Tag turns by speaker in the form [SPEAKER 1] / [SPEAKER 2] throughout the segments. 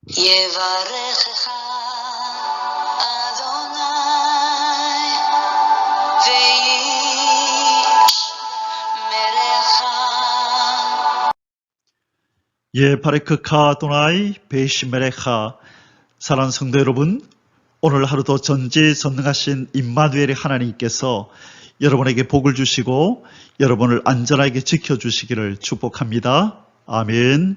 [SPEAKER 1] יברכך אדוני וישמרך.
[SPEAKER 2] 바레크카 아도나이 베이시메레카. 사랑하는 성도 여러분, 오늘 하루도 전지전능하신 임마누엘의 하나님께서 여러분에게 복을 주시고 여러분을 안전하게 지켜주시기를 축복합니다. 아멘.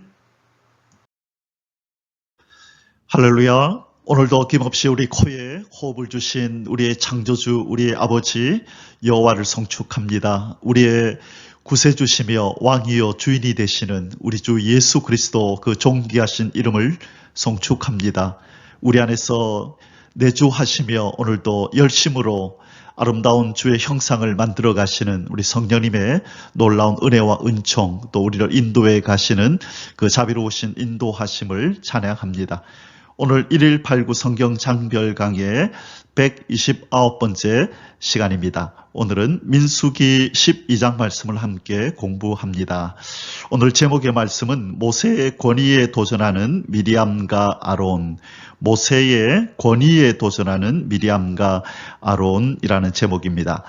[SPEAKER 2] 할렐루야. 오늘도 어김없이 우리 코에 호흡을 주신 우리의 창조주, 우리의 아버지 여호와를 송축합니다. 우리의 구세주시며 왕이요 주인이 되시는 우리 주 예수 그리스도 그 존귀하신 이름을 송축합니다. 우리 안에서 내주하시며 오늘도 열심으로 아름다운 주의 형상을 만들어 가시는 우리 성령님의 놀라운 은혜와 은총, 또 우리를 인도해 가시는 그 자비로우신 인도하심을 찬양합니다. 오늘 1일 8구 성경 장별 강의 129번째 시간입니다. 오늘은 민수기 12장 말씀을 함께 공부합니다. 오늘 제목의 말씀은 모세의 권위에 도전하는 미리암과 아론, 모세의 권위에 도전하는 미리암과 아론이라는 제목입니다.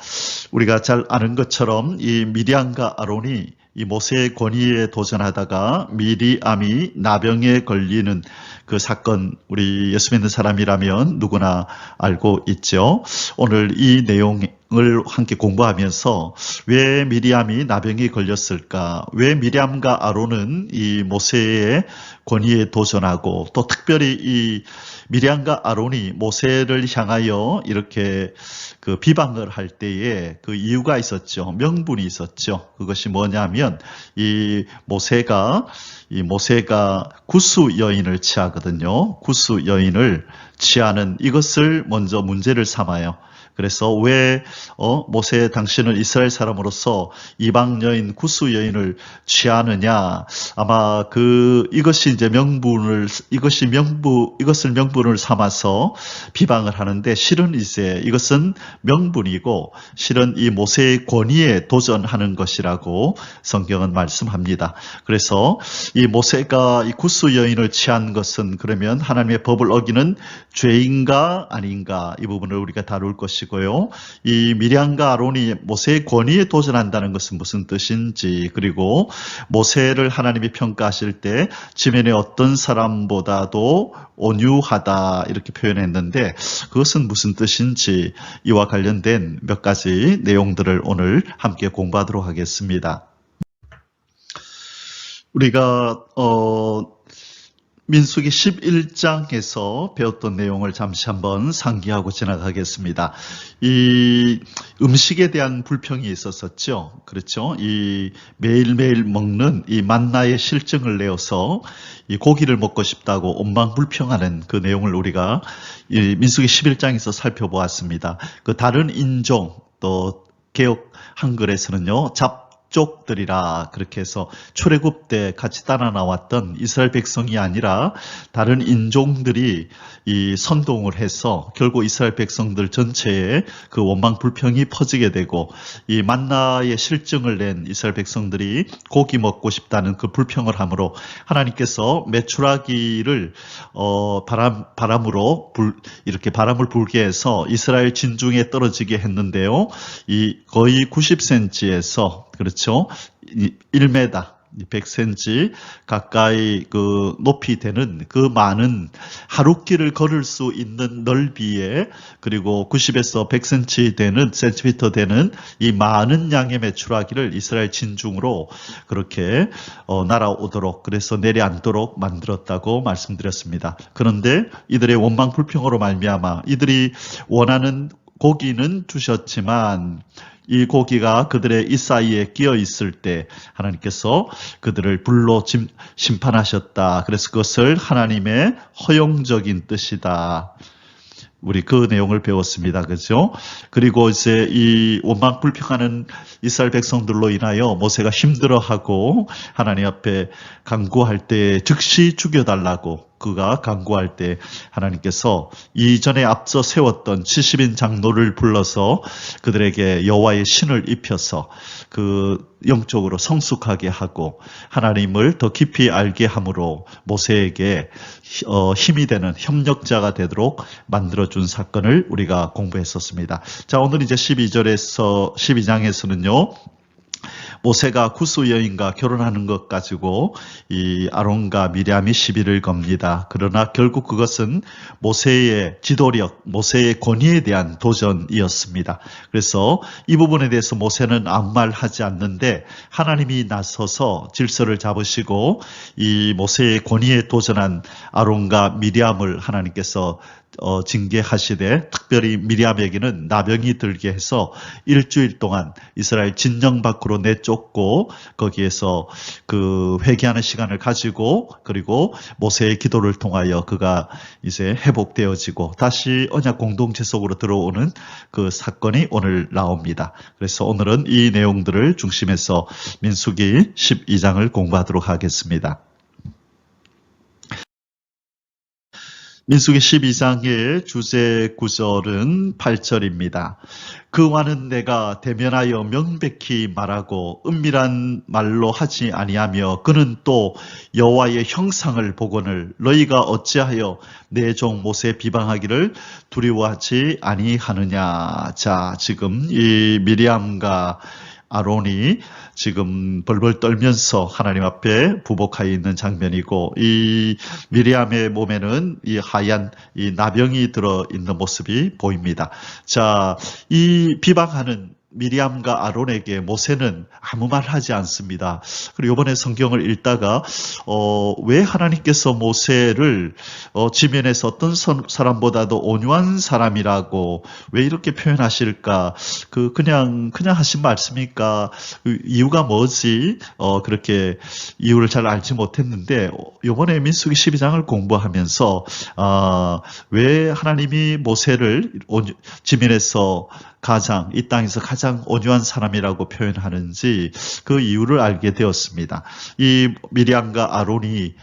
[SPEAKER 2] 우리가 잘 아는 것처럼 이 미리암과 아론이 이 모세의 권위에 도전하다가 미리암이 나병에 걸리는 그 사건, 우리 예수 믿는 사람이라면 누구나 알고 있죠. 오늘 이 내용을 함께 공부하면서 왜 미리암이 나병에 걸렸을까? 왜 미리암과 아론은 이 모세의 권위에 도전하고 또 특별히 이 미리암과 아론이 모세를 향하여 이렇게 그 비방을 할 때에 그 이유가 있었죠. 명분이 있었죠. 그것이 뭐냐면 이 모세가 구스 여인을 취하거든요. 구스 여인을 취하는 이것을 먼저 문제를 삼아요. 그래서 왜 모세 당신은 이스라엘 사람으로서 이방 여인 구스 여인을 취하느냐? 아마 이것을 명분을 삼아서 비방을 하는데 실은 이제 이것은 명분이고 실은 이 모세의 권위에 도전하는 것이라고 성경은 말씀합니다. 그래서 이 모세가 이 구스 여인을 취한 것은 그러면 하나님의 법을 어기는 죄인가 아닌가 이 부분을 우리가 다룰 것이고 이 미리암과 아론이 모세의 권위에 도전한다는 것은 무슨 뜻인지, 그리고 모세를 하나님이 평가하실 때 지면의 어떤 사람보다도 온유하다 이렇게 표현했는데 그것은 무슨 뜻인지 이와 관련된 몇 가지 내용들을 오늘 함께 공부하도록 하겠습니다. 우리가 민수기 11장에서 배웠던 내용을 잠시 한번 상기하고 지나가겠습니다. 이 음식에 대한 불평이 있었었죠. 그렇죠. 이 매일매일 먹는 이 만나의 실증을 내어서 이 고기를 먹고 싶다고 온방불평하는 그 내용을 우리가 이 민수기 11장에서 살펴보았습니다. 그 다른 인종, 또 개역 한글에서는요, 쪽들이라 그렇게 해서 출애굽 때 같이 따라 나왔던 이스라엘 백성이 아니라 다른 인종들이 이 선동을 해서 결국 이스라엘 백성들 전체에 그 원망 불평이 퍼지게 되고 이 만나의 실증을 낸 이스라엘 백성들이 고기 먹고 싶다는 그 불평을 함으로 하나님께서 메추라기를 바람으로 이렇게 바람을 불게 해서 이스라엘 진중에 떨어지게 했는데요. 이 거의 90cm에서 그렇죠. 1m, 100cm 가까이 그 높이 되는 그 많은 하루길을 걸을 수 있는 넓이에 그리고 90에서 100cm 센티미터 되는 이 많은 양의 메추라기를 이스라엘 진중으로 그렇게 날아오도록 그래서 내려앉도록 만들었다고 말씀드렸습니다. 그런데 이들의 원망 불평으로 말미암아 이들이 원하는 고기는 주셨지만 이 고기가 그들의 이 사이에 끼어 있을 때 하나님께서 그들을 불로 심판하셨다. 그래서 그것을 하나님의 허용적인 뜻이다. 우리 그 내용을 배웠습니다. 그죠? 그리고 이제 이 원망 불평하는 이스라엘 백성들로 인하여 모세가 힘들어하고 하나님 앞에 간구할 때 즉시 죽여달라고 그가 간구할 때 하나님께서 이전에 앞서 세웠던 70인 장로를 불러서 그들에게 여호와의 신을 입혀서 그 영적으로 성숙하게 하고 하나님을 더 깊이 알게 함으로 모세에게 힘이 되는 협력자가 되도록 만들어준 사건을 우리가 공부했었습니다. 자, 오늘 이제 12장에서는요. 모세가 구스 여인과 결혼하는 것 가지고 이 아론과 미리암이 시비를 겁니다. 그러나 결국 그것은 모세의 지도력, 모세의 권위에 대한 도전이었습니다. 그래서 이 부분에 대해서 모세는 아무 말 하지 않는데 하나님이 나서서 질서를 잡으시고 이 모세의 권위에 도전한 아론과 미리암을 하나님께서 징계하시되 특별히 미리암에게는 나병이 들게 해서 일주일 동안 이스라엘 진영 밖으로 내쫓고 거기에서 그 회개하는 시간을 가지고 그리고 모세의 기도를 통하여 그가 이제 회복되어지고 다시 언약 공동체 속으로 들어오는 그 사건이 오늘 나옵니다. 그래서 오늘은 이 내용들을 중심해서 민수기 12장을 공부하도록 하겠습니다. 민수기 12장의 주제 구절은 8절입니다. 그와는 내가 대면하여 명백히 말하고 은밀한 말로 하지 아니하며 그는 또 여호와의 형상을 보거늘 너희가 어찌하여 내 종 모세 비방하기를 두려워하지 아니하느냐. 자, 지금 이 미리암과 아론이 지금 벌벌 떨면서 하나님 앞에 부복하여 있는 장면이고 이 미리암의 몸에는 이 하얀 이 나병이 들어 있는 모습이 보입니다. 자, 이 비방하는 미리암과 아론에게 모세는 아무 말 하지 않습니다. 그리고 이번에 성경을 읽다가 왜 하나님께서 모세를 지면에서 어떤 사람보다도 온유한 사람이라고 왜 이렇게 표현하실까? 그냥 하신 말씀입니까? 그 이유가 뭐지? 그렇게 이유를 잘 알지 못했는데 이번에 민수기 12장을 공부하면서 왜 하나님이 모세를 지면에서 이 땅에서 가장 온유한 사람이라고 표현하는지 그 이유를 알게 되었습니다. 이 미리암과 아론이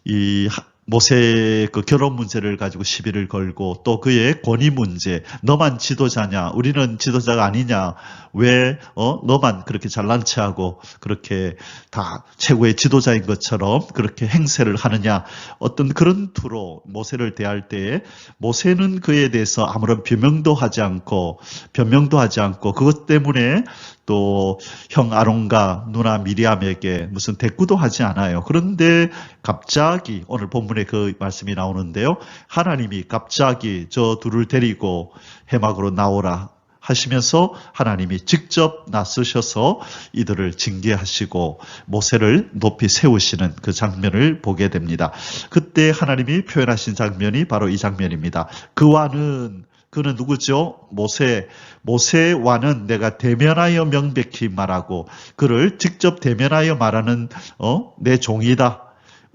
[SPEAKER 2] 이 모세의 그 결혼 문제를 가지고 시비를 걸고 또 그의 권위 문제, 너만 지도자냐, 우리는 지도자가 아니냐, 왜 너만 그렇게 잘난 체하고 그렇게 다 최고의 지도자인 것처럼 그렇게 행세를 하느냐, 어떤 그런 투로 모세를 대할 때에 모세는 그에 대해서 아무런 변명도 하지 않고 그것 때문에 또 형 아론과 누나 미리암에게 무슨 대꾸도 하지 않아요. 그런데 갑자기 오늘 본문에 그 말씀이 나오는데요. 하나님이 갑자기 저 둘을 데리고 해막으로 나오라 하시면서 하나님이 직접 나서셔서 이들을 징계하시고 모세를 높이 세우시는 그 장면을 보게 됩니다. 그때 하나님이 표현하신 장면이 바로 이 장면입니다. 그는 누구죠? 모세와는 내가 대면하여 명백히 말하고 그를 직접 대면하여 말하는 내 종이다.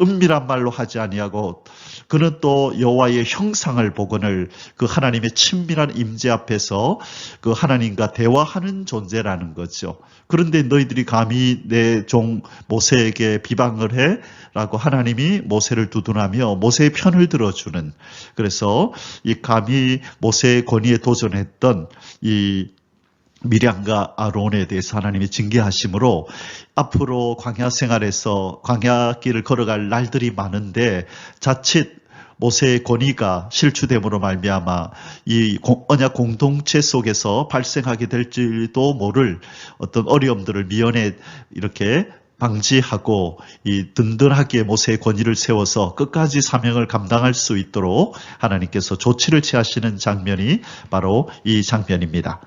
[SPEAKER 2] 은밀한 말로 하지 아니하고 그는 또 여호와의 형상을 보거늘 그 하나님의 친밀한 임재 앞에서 그 하나님과 대화하는 존재라는 거죠. 그런데 너희들이 감히 내 종 모세에게 비방을 해? 라고 하나님이 모세를 두둔하며 모세의 편을 들어주는, 그래서 이 감히 모세의 권위에 도전했던 이 미리암과 아론에 대해서 하나님이 징계하심으로 앞으로 광야 생활에서 광야길을 걸어갈 날들이 많은데 자칫 모세의 권위가 실추됨으로 말미암아 이 언약 공동체 속에서 발생하게 될지도 모를 어떤 어려움들을 미연에 이렇게 방지하고 이 든든하게 모세의 권위를 세워서 끝까지 사명을 감당할 수 있도록 하나님께서 조치를 취하시는 장면이 바로 이 장면입니다.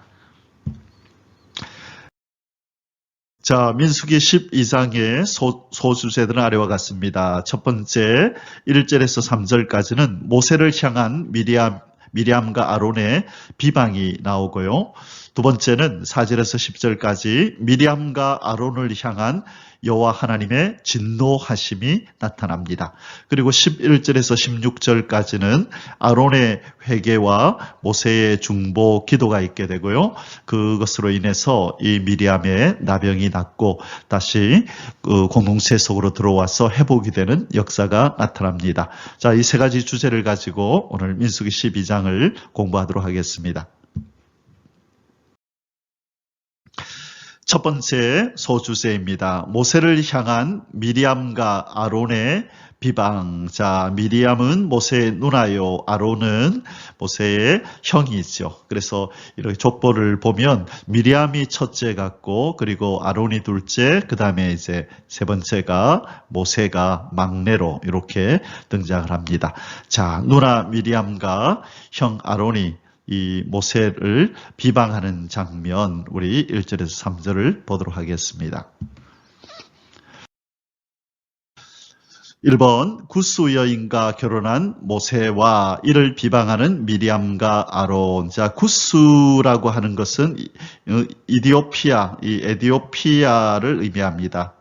[SPEAKER 2] 자, 민수기 12장의 소주제들은 아래와 같습니다. 첫 번째 1절에서 3절까지는 모세를 향한 미리암과 아론의 비방이 나오고요. 두 번째는 4절에서 10절까지 미리암과 아론을 향한 여호와 하나님의 진노하심이 나타납니다. 그리고 11절에서 16절까지는 아론의 회개와 모세의 중보 기도가 있게 되고요. 그것으로 인해서 이 미리암의 나병이 낫고 다시 그 공동체 속으로 들어와서 회복이 되는 역사가 나타납니다. 자, 이 세 가지 주제를 가지고 오늘 민수기 12장을 공부하도록 하겠습니다. 첫 번째 소주제입니다. 모세를 향한 미리암과 아론의 비방. 자, 미리암은 모세의 누나요, 아론은 모세의 형이죠. 그래서 이렇게 족보를 보면 미리암이 첫째 같고, 그리고 아론이 둘째, 그 다음에 이제 세 번째가 모세가 막내로 이렇게 등장을 합니다. 자, 누나 미리암과 형 아론이 이 모세를 비방하는 장면, 우리 1절에서 3절을 보도록 하겠습니다. 1번 구스 여인과 결혼한 모세와 이를 비방하는 미리암과 아론. 자, 구스라고 하는 것은 이디오피아, 이 에디오피아를 의미합니다.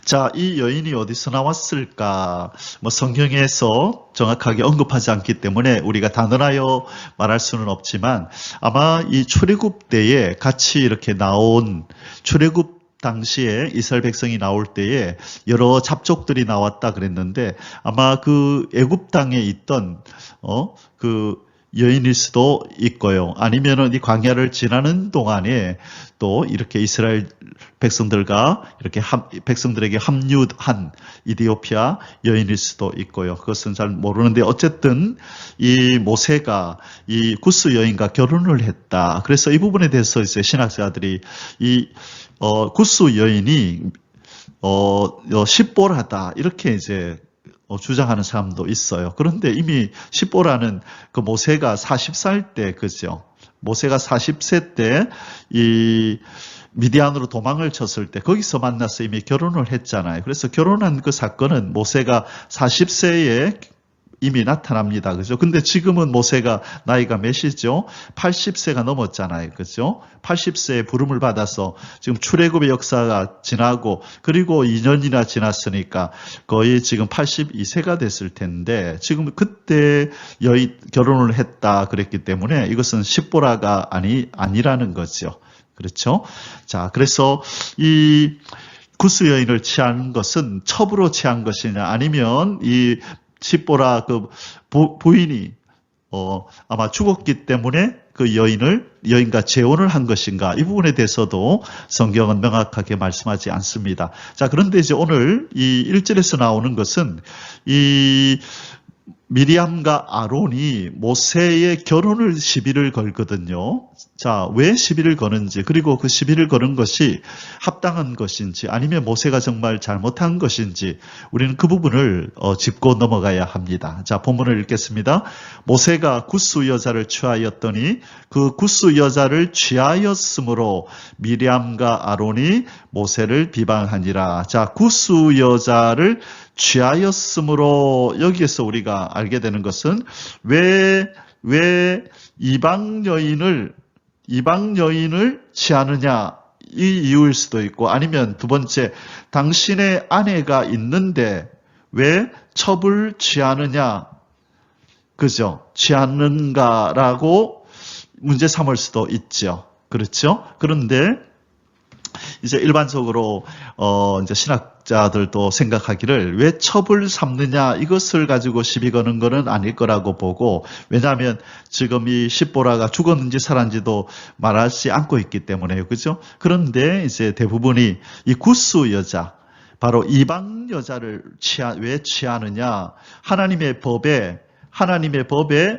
[SPEAKER 2] 자, 이 여인이 어디서 나왔을까? 성경에서 정확하게 언급하지 않기 때문에 우리가 단언하여 말할 수는 없지만 아마 이 출애굽 때에 같이 이렇게 나온 출애굽 당시에 이스라엘 백성이 나올 때에 여러 잡족들이 나왔다 그랬는데 아마 그 애굽 땅에 있던 그 여인일 수도 있고요. 아니면은 이 광야를 지나는 동안에 또 이렇게 이스라엘 백성들과 이렇게 백성들에게 합류한 이디오피아 여인일 수도 있고요. 그것은 잘 모르는데 어쨌든 이 모세가 이 구스 여인과 결혼을 했다. 그래서 이 부분에 대해서 이제 신학자들이 이 구스 여인이 십보라다 이렇게 이제 주장하는 사람도 있어요. 그런데 이미 십보라는 그 모세가 40살 때, 그죠? 모세가 40세 때 이 미디안으로 도망을 쳤을 때 거기서 만나서 이미 결혼을 했잖아요. 그래서 결혼한 그 사건은 모세가 40세에 이미 나타납니다. 그죠? 근데 지금은 모세가 나이가 몇이죠? 80세가 넘었잖아요. 그죠? 80세에 부름을 받아서 지금 출애굽의 역사가 지나고 그리고 2년이나 지났으니까 거의 지금 82세가 됐을 텐데 지금 그때 결혼을 했다 그랬기 때문에 이것은 십보라가 아니라는 거죠. 그렇죠? 자, 그래서 이 구스 여인을 취한 것은 첩으로 취한 것이냐 아니면 이 십보라 그 부인이 아마 죽었기 때문에 그 여인과 재혼을 한 것인가 이 부분에 대해서도 성경은 명확하게 말씀하지 않습니다. 자, 그런데 이제 오늘 이 1절에서 나오는 것은 이 미리암과 아론이 모세의 결혼을 시비를 걸거든요. 자, 왜 시비를 거는지, 그리고 그 시비를 거는 것이 합당한 것인지, 아니면 모세가 정말 잘못한 것인지, 우리는 그 부분을 짚고 넘어가야 합니다. 자, 본문을 읽겠습니다. 모세가 구스 여자를 취하였더니 그 구스 여자를 취하였으므로 미리암과 아론이 모세를 비방하니라. 자, 구스 여자를 취하였으므로 여기에서 우리가 알게 되는 것은 왜 이방 여인을 취하느냐 이 이유일 수도 있고 아니면 두 번째 당신의 아내가 있는데 왜 첩을 취하느냐 그죠? 취하는가라고 문제 삼을 수도 있죠. 그렇죠? 그런데 이제 일반적으로 이제 신학자들도 생각하기를 왜 첩을 삼느냐 이것을 가지고 시비 거는 것은 아닐 거라고 보고 왜냐하면 지금 이 십보라가 죽었는지 살았는지도 말하지 않고 있기 때문에요, 그죠? 그런데 이제 대부분이 이 구스 여자 바로 이방 여자를 왜 취하느냐 하나님의 법에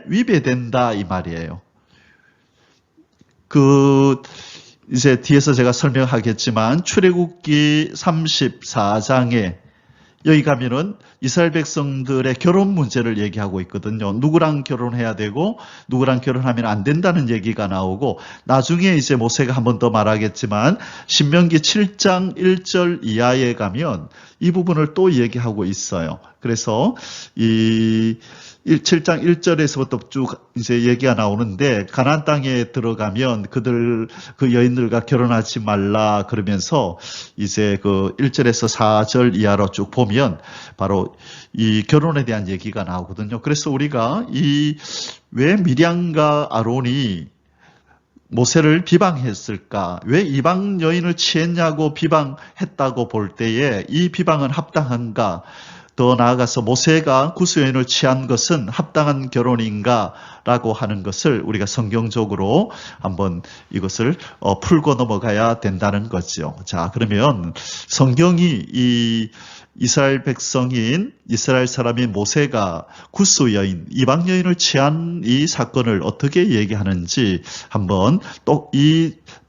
[SPEAKER 2] 위배된다 이 말이에요. 이제 뒤에서 제가 설명하겠지만 출애굽기 34장에 여기 가면은 이스라엘 백성들의 결혼 문제를 얘기하고 있거든요. 누구랑 결혼해야 되고 누구랑 결혼하면 안 된다는 얘기가 나오고 나중에 이제 모세가 한 번 더 말하겠지만 신명기 7장 1절 이하에 가면 이 부분을 또 얘기하고 있어요. 그래서 이 7장 1절에서부터 쭉 이제 얘기가 나오는데, 가나안 땅에 들어가면 그 여인들과 결혼하지 말라 그러면서 이제 그 1절에서 4절 이하로 쭉 보면 바로 이 결혼에 대한 얘기가 나오거든요. 그래서 우리가 왜 미량과 아론이 모세를 비방했을까? 왜 이방 여인을 취했냐고 비방했다고 볼 때에 이 비방은 합당한가? 더 나아가서 모세가 구스 여인을 취한 것은 합당한 결혼인가? 라고 하는 것을 우리가 성경적으로 한번 이것을 풀고 넘어가야 된다는 거죠. 자, 그러면 성경이 이 이스라엘 백성인 이스라엘 사람인 모세가 구스 여인, 이방 여인을 취한 이 사건을 어떻게 얘기하는지 한번 또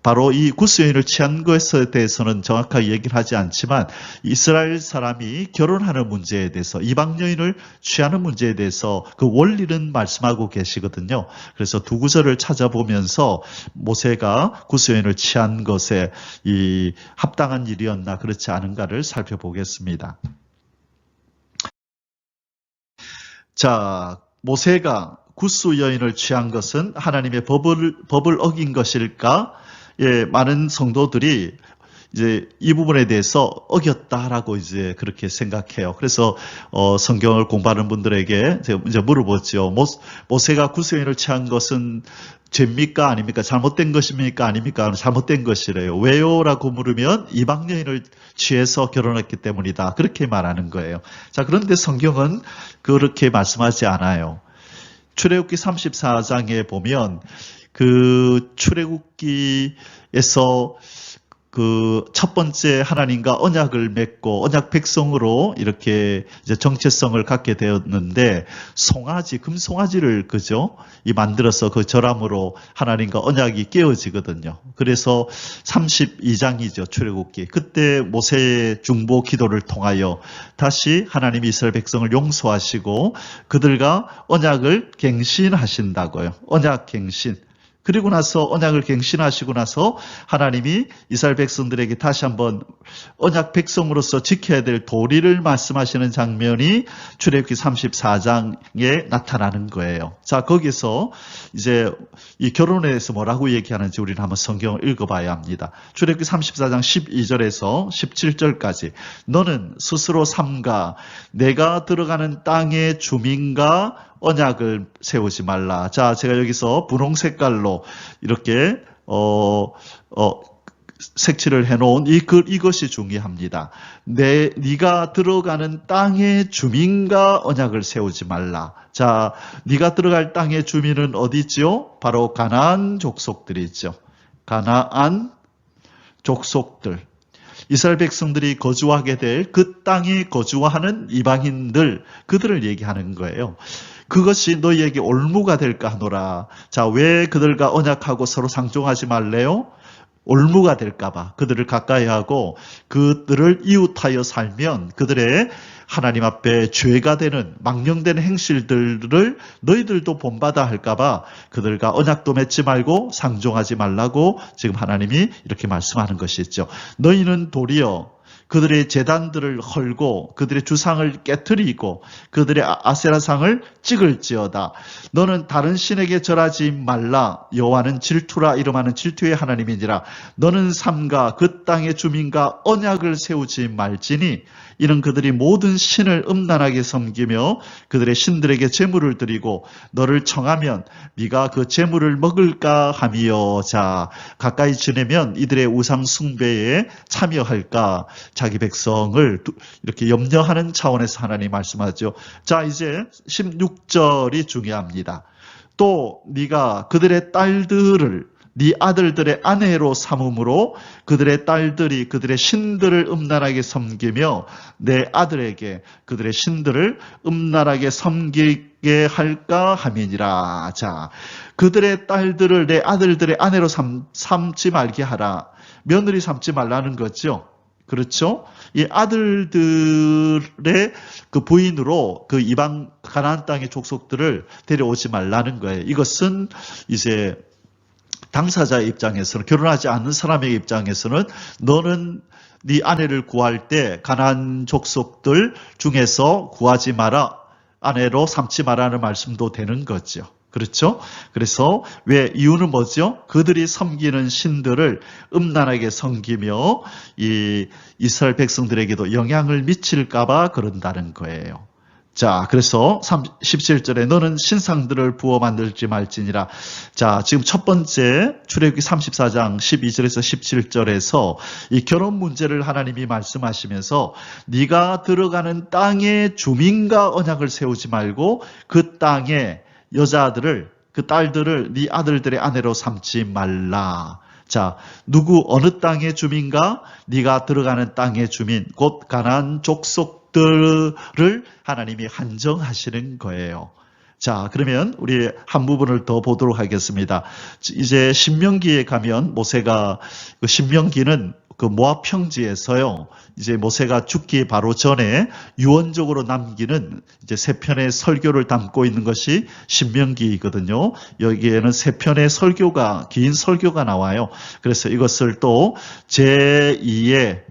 [SPEAKER 2] 바로 이 구스 여인을 취한 것에 대해서는 정확하게 얘기를 하지 않지만 이스라엘 사람이 결혼하는 문제에 대해서, 이방 여인을 취하는 문제에 대해서 그 원리는 말씀하고 계시거든요. 그래서 두 구절을 찾아보면서 모세가 구스 여인을 취한 것에 이 합당한 일이었나 그렇지 않은가를 살펴보겠습니다. 자, 모세가 구스 여인을 취한 것은 하나님의 법을 어긴 것일까? 예, 많은 성도들이 이제 이 부분에 대해서 어겼다라고 이제 그렇게 생각해요. 그래서 성경을 공부하는 분들에게 제가 이제 물어보죠. 모세가 구스 여인을 취한 것은 죄입니까? 아닙니까? 잘못된 것입니까? 아닙니까? 잘못된 것이래요. 왜요? 라고 물으면 이방 여인을 취해서 결혼했기 때문이다. 그렇게 말하는 거예요. 자, 그런데 성경은 그렇게 말씀하지 않아요. 출애굽기 34장에 보면 그 출애굽기에서 그 첫 번째 하나님과 언약을 맺고 언약 백성으로 이렇게 이제 정체성을 갖게 되었는데, 금송아지를 그죠? 만들어서 그 절함으로 하나님과 언약이 깨어지거든요. 그래서 32장이죠, 출애굽기. 그때 모세의 중보 기도를 통하여 다시 하나님이 이스라엘 백성을 용서하시고 그들과 언약을 갱신하신다고요. 언약 갱신. 그리고 나서 언약을 갱신하시고 나서 하나님이 이스라엘 백성들에게 다시 한번 언약 백성으로서 지켜야 될 도리를 말씀하시는 장면이 출애굽기 34장에 나타나는 거예요. 자, 거기서 이제 이 결혼에 대해서 뭐라고 얘기하는지 우리는 한번 성경을 읽어봐야 합니다. 출애굽기 34장 12절에서 17절까지 너는 스스로 삼가 내가 들어가는 땅의 주민과 언약을 세우지 말라. 자, 제가 여기서 분홍 색깔로 이렇게 색칠을 해놓은 이것이 중요합니다. 네가 들어가는 땅의 주민과 언약을 세우지 말라. 자, 네가 들어갈 땅의 주민은 어디죠? 바로 가나안 족속들이죠. 가나안 족속들. 이스라엘 백성들이 거주하게 될 그 땅에 거주하는 이방인들, 그들을 얘기하는 거예요. 그것이 너희에게 올무가 될까 하노라. 자, 왜 그들과 언약하고 서로 상종하지 말래요? 올무가 될까봐. 그들을 가까이 하고 그들을 이웃하여 살면 그들의 하나님 앞에 죄가 되는 망령되는 행실들을 너희들도 본받아 할까봐 그들과 언약도 맺지 말고 상종하지 말라고 지금 하나님이 이렇게 말씀하는 것이죠. 너희는 도리어 그들의 제단들을 헐고 그들의 주상을 깨트리고 그들의 아세라상을 찍을지어다. 너는 다른 신에게 절하지 말라. 여호와는 질투라 이름하는 질투의 하나님이니라. 너는 삼가 그 땅의 주민과 언약을 세우지 말지니 이는 그들이 모든 신을 음란하게 섬기며 그들의 신들에게 제물을 드리고 너를 청하면 네가 그 제물을 먹을까 하며, 자, 가까이 지내면 이들의 우상 숭배에 참여할까. 자기 백성을 이렇게 염려하는 차원에서 하나님 말씀하죠. 자, 이제 16절이 중요합니다. 또 네가 그들의 딸들을 네 아들들의 아내로 삼음으로 그들의 딸들이 그들의 신들을 음란하게 섬기며 내 아들에게 그들의 신들을 음란하게 섬기게 할까 함이니라. 자, 그들의 딸들을 내 아들들의 아내로 삼지 말게 하라. 며느리 삼지 말라는 거죠. 그렇죠? 이 아들들의 그 부인으로 그 이방 가나안 땅의 족속들을 데려오지 말라는 거예요. 이것은 이제 당사자의 입장에서는, 결혼하지 않는 사람의 입장에서는 너는 네 아내를 구할 때 가나안 족속들 중에서 구하지 마라, 아내로 삼지 마라는 말씀도 되는 거죠. 그렇죠? 그래서 왜 이유는 뭐죠? 그들이 섬기는 신들을 음란하게 섬기며 이 이스라엘 백성들에게도 영향을 미칠까 봐 그런다는 거예요. 자, 그래서 17절에 너는 신상들을 부어 만들지 말지니라. 자, 지금 첫 번째 출애굽기 34장 12절에서 17절에서 이 결혼 문제를 하나님이 말씀하시면서 네가 들어가는 땅의 주민과 언약을 세우지 말고 그 땅의 여자들을, 그 딸들을 네 아들들의 아내로 삼지 말라. 자, 어느 땅의 주민과 네가 들어가는 땅의 주민, 곧 가나안 족속들을 하나님이 한정하시는 거예요. 자, 그러면 우리 한 부분을 더 보도록 하겠습니다. 이제 신명기에 가면 모세가, 그 신명기는 그 모압 평지에서요, 이제 모세가 죽기 바로 전에 유언적으로 남기는 이제 세 편의 설교를 담고 있는 것이 신명기이거든요. 여기에는 세 편의 설교가, 긴 설교가 나와요. 그래서 이것을 또 제2의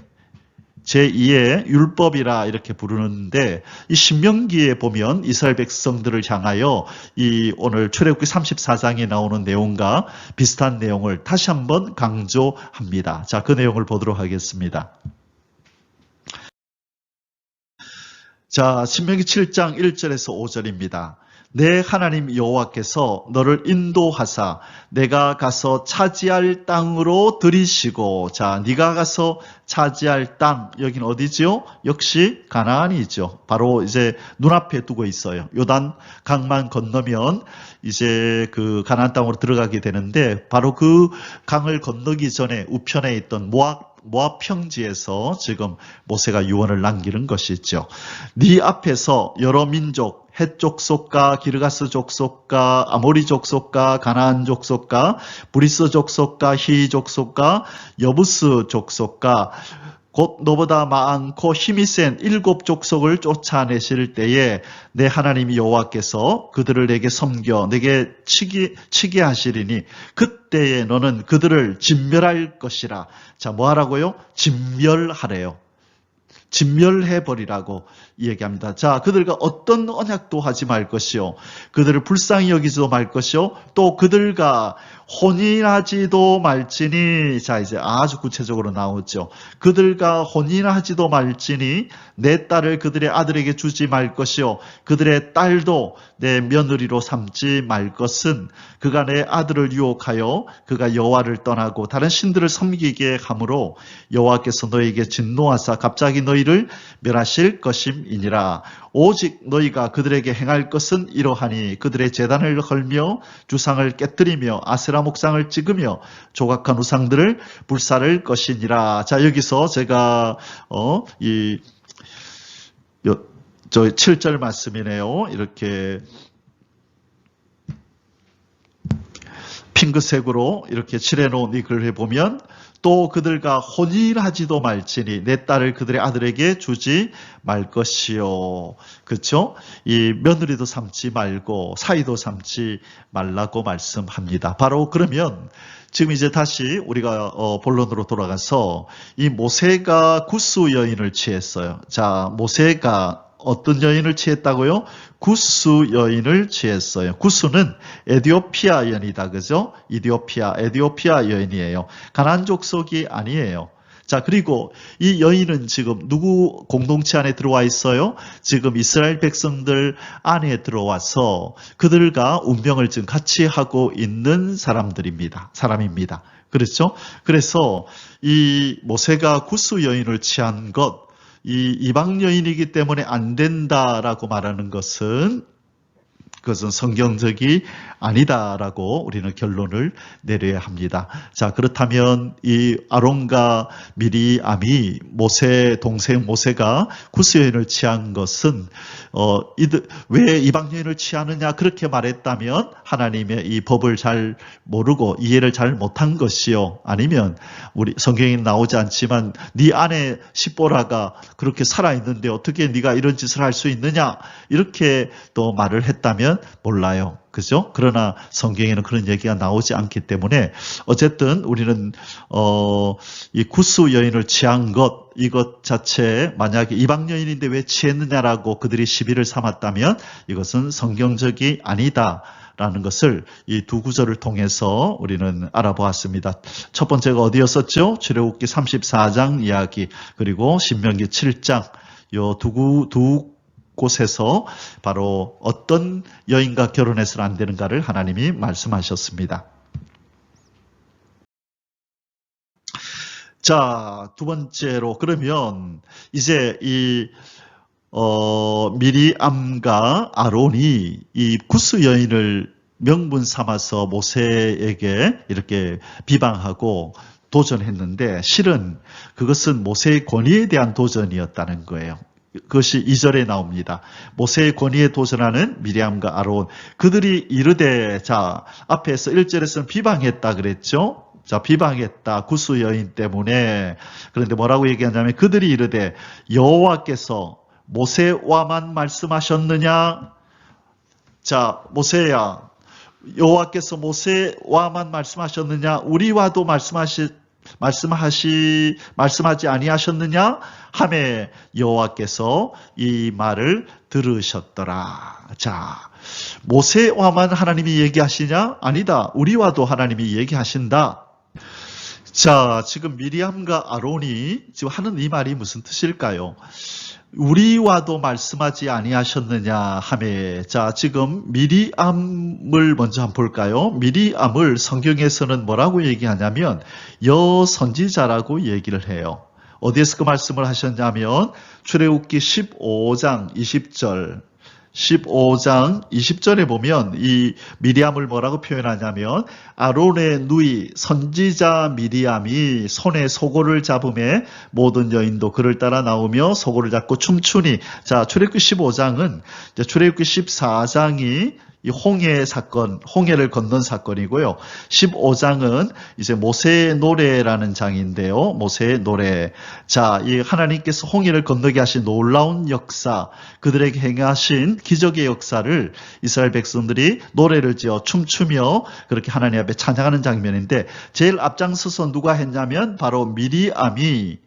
[SPEAKER 2] 율법이라 이렇게 부르는데, 이 신명기에 보면 이스라엘 백성들을 향하여 이 오늘 출애굽기 34장에 나오는 내용과 비슷한 내용을 다시 한번 강조합니다. 자, 그 내용을 보도록 하겠습니다. 자, 신명기 7장 1절에서 5절입니다. 내 하나님 여호와께서 너를 인도하사 내가 가서 차지할 땅으로 들이시고, 자, 네가 가서 차지할 땅, 여긴 어디지요? 역시 가나안이죠. 바로 이제 눈앞에 두고 있어요. 요단 강만 건너면 이제 그 가나안 땅으로 들어가게 되는데, 바로 그 강을 건너기 전에 우편에 있던 모압 평지에서 지금 모세가 유언을 남기는 것이죠. 네 앞에서 여러 민족, 헷 족속과 기르가스 족속과 아모리 족속과 가나안 족속과 브리스 족속과 히 족속과 여부스 족속과 곧 너보다 많고 힘이 센 7 족속을 쫓아내실 때에 내 하나님 여호와께서 그들을 내게 섬겨 내게 치게 하시리니 그때에 너는 그들을 진멸할 것이라. 자, 뭐 하라고요? 진멸하래요. 진멸해버리라고 얘기합니다. 자, 그들과 어떤 언약도 하지 말 것이요, 그들을 불쌍히 여기지도 말 것이요, 또 그들과 혼인하지도 말지니. 자, 이제 아주 구체적으로 나오죠. 그들과 혼인하지도 말지니 내 딸을 그들의 아들에게 주지 말 것이요, 그들의 딸도 내 며느리로 삼지 말 것은 그가 내 아들을 유혹하여 그가 여호와를 떠나고 다른 신들을 섬기게 함으로 여호와께서 너에게 진노하사 갑자기 너희를 멸하실 것임이니라. 오직 너희가 그들에게 행할 것은 이러하니 그들의 제단을 헐며 주상을 깨뜨리며 아세라 목상을 찍으며 조각한 우상들을 불사를 것이니라. 자, 여기서 제가 저 7절 말씀이네요. 이렇게 핑크색으로 이렇게 칠해놓은 이 글을 해보면, 또 그들과 혼인하지도 말지니 내 딸을 그들의 아들에게 주지 말 것이요. 그렇죠? 이 며느리도 삼지 말고 사이도 삼지 말라고 말씀합니다. 바로 그러면 지금 이제 다시 우리가 본론으로 돌아가서 이 모세가 구스 여인을 취했어요. 자, 모세가 어떤 여인을 취했다고요? 구스 여인을 취했어요. 구스는 에디오피아 여인이다, 그죠? 에디오피아 여인이에요. 가나안 족속이 아니에요. 자, 그리고 이 여인은 지금 누구 공동체 안에 들어와 있어요? 지금 이스라엘 백성들 안에 들어와서 그들과 운명을 지금 같이 하고 있는 사람입니다. 그렇죠? 그래서 이 모세가 구스 여인을 취한 것, 이 이방 여인이기 때문에 안 된다라고 말하는 것은 그것은 성경적이 아니다라고 우리는 결론을 내려야 합니다. 자, 그렇다면 이 아론과 미리암이 동생 모세가 구스 여인을 취한 것은 왜 이방 여인을 취하느냐 그렇게 말했다면 하나님의 이 법을 잘 모르고 이해를 잘 못한 것이요, 아니면 우리 성경에 나오지 않지만 네 아내 십보라가 그렇게 살아있는데 어떻게 네가 이런 짓을 할 수 있느냐 이렇게 또 말을 했다면 있냐면 몰라요. 그죠? 그러나 성경에는 그런 얘기가 나오지 않기 때문에 어쨌든 우리는 이 구스 여인을 취한 것 이것 자체에 만약에 이방 여인인데 왜 취했느냐라고 그들이 시비를 삼았다면 이것은 성경적이 아니다라는 것을 이 두 구절을 통해서 우리는 알아보았습니다. 첫 번째가 어디였었죠? 출애굽기 34장 이야기 그리고 신명기 7장 요 두 곳에서 바로 어떤 여인과 결혼해서는 안 되는가를 하나님이 말씀하셨습니다. 자, 두 번째로 그러면 이제 이 미리암과 아론이 이 구스 여인을 명분 삼아서 모세에게 이렇게 비방하고 도전했는데 실은 그것은 모세의 권위에 대한 도전이었다는 거예요. 그것이 2절에 나옵니다. 모세의 권위에 도전하는 미리암과 아론 그들이 이르되 자 앞에서 1절에서는 비방했다 그랬죠. 자 비방했다 구스 여인 때문에. 그런데 뭐라고 얘기하냐면 그들이 이르되 여호와께서 모세와만 말씀하셨느냐. 자 모세야 여호와께서 모세와만 말씀하셨느냐 우리와도 말씀하지 아니하셨느냐 하매 여호와께서 이 말을 들으셨더라. 자, 모세와만 하나님이 얘기하시냐? 아니다. 우리와도 하나님이 얘기하신다. 자, 지금 미리암과 아론이 지금 하는 이 말이 무슨 뜻일까요? 우리와도 말씀하지 아니하셨느냐 하매 자 지금 미리암을 먼저 한번 볼까요? 미리암을 성경에서는 뭐라고 얘기하냐면 여선지자라고 얘기를 해요. 어디에서 그 말씀을 하셨냐면 출애굽기 15장 20절 15장 20절에 보면 이 미리암을 뭐라고 표현하냐면 아론의 누이 선지자 미리암이 손에 소고를 잡음에 모든 여인도 그를 따라 나오며 소고를 잡고 춤추니 자 출애굽기 15장은 출애굽기 14장이 이 홍해 사건, 홍해를 건넌 사건이고요. 15장은 이제 모세의 노래라는 장인데요. 모세의 노래. 자, 이 하나님께서 홍해를 건너게 하신 놀라운 역사, 그들에게 행하신 기적의 역사를 이스라엘 백성들이 노래를 지어 춤추며 그렇게 하나님 앞에 찬양하는 장면인데 제일 앞장서서 누가 했냐면 바로 미리암이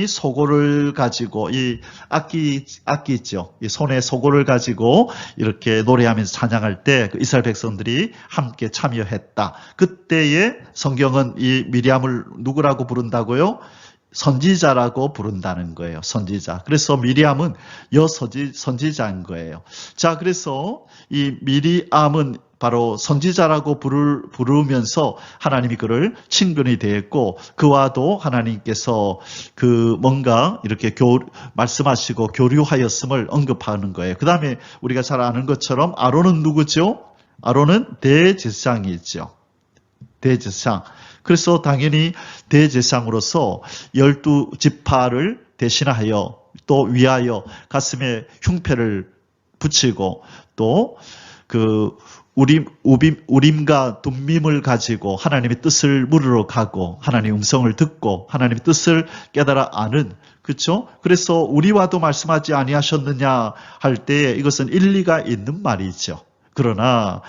[SPEAKER 2] 소고를 가지고 이 악기 있죠. 이 손에 소고를 가지고 이렇게 노래하면서 찬양할 때 그 이스라엘 백성들이 함께 참여했다. 그때의 성경은 이 미리암을 누구라고 부른다고요? 선지자라고 부른다는 거예요. 선지자. 그래서 미리암은 선지자인 거예요. 자, 그래서 이 미리암은 바로 선지자라고 부르면서 하나님이 그를 친근히 대했고 그와도 하나님께서 그 뭔가 이렇게 말씀하시고 교류하였음을 언급하는 거예요. 그 다음에 우리가 잘 아는 것처럼 아론은 누구죠? 아론은 대제사장이죠. 대제사장. 그래서 당연히 대제사장으로서 12지파를 대신하여 또 위하여 가슴에 흉패를 붙이고 또 그 우림과 둠밈을 가지고 하나님의 뜻을 물으러 가고 하나님의 음성을 듣고 하나님의 뜻을 깨달아 아는 그렇죠? 그래서 우리와도 말씀하지 아니하셨느냐 할 때에 이것은 일리가 있는 말이죠. 그러나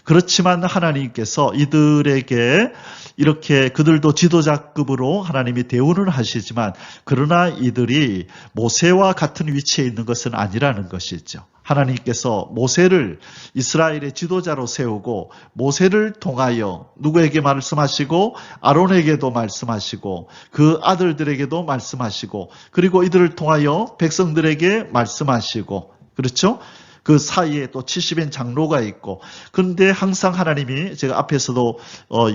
[SPEAKER 2] 그렇지만 하나님께서 이들에게 이렇게 그들도 지도자급으로 하나님이 대우를 하시지만 그러나 이들이 모세와 같은 위치에 있는 것은 아니라는 것이죠. 하나님께서 모세를 이스라엘의 지도자로 세우고 모세를 통하여 누구에게 말씀하시고 아론에게도 말씀하시고 그 아들들에게도 말씀하시고 그리고 이들을 통하여 백성들에게 말씀하시고 그렇죠? 그 사이에 또 70인 장로가 있고 그런데 항상 하나님이 제가 앞에서도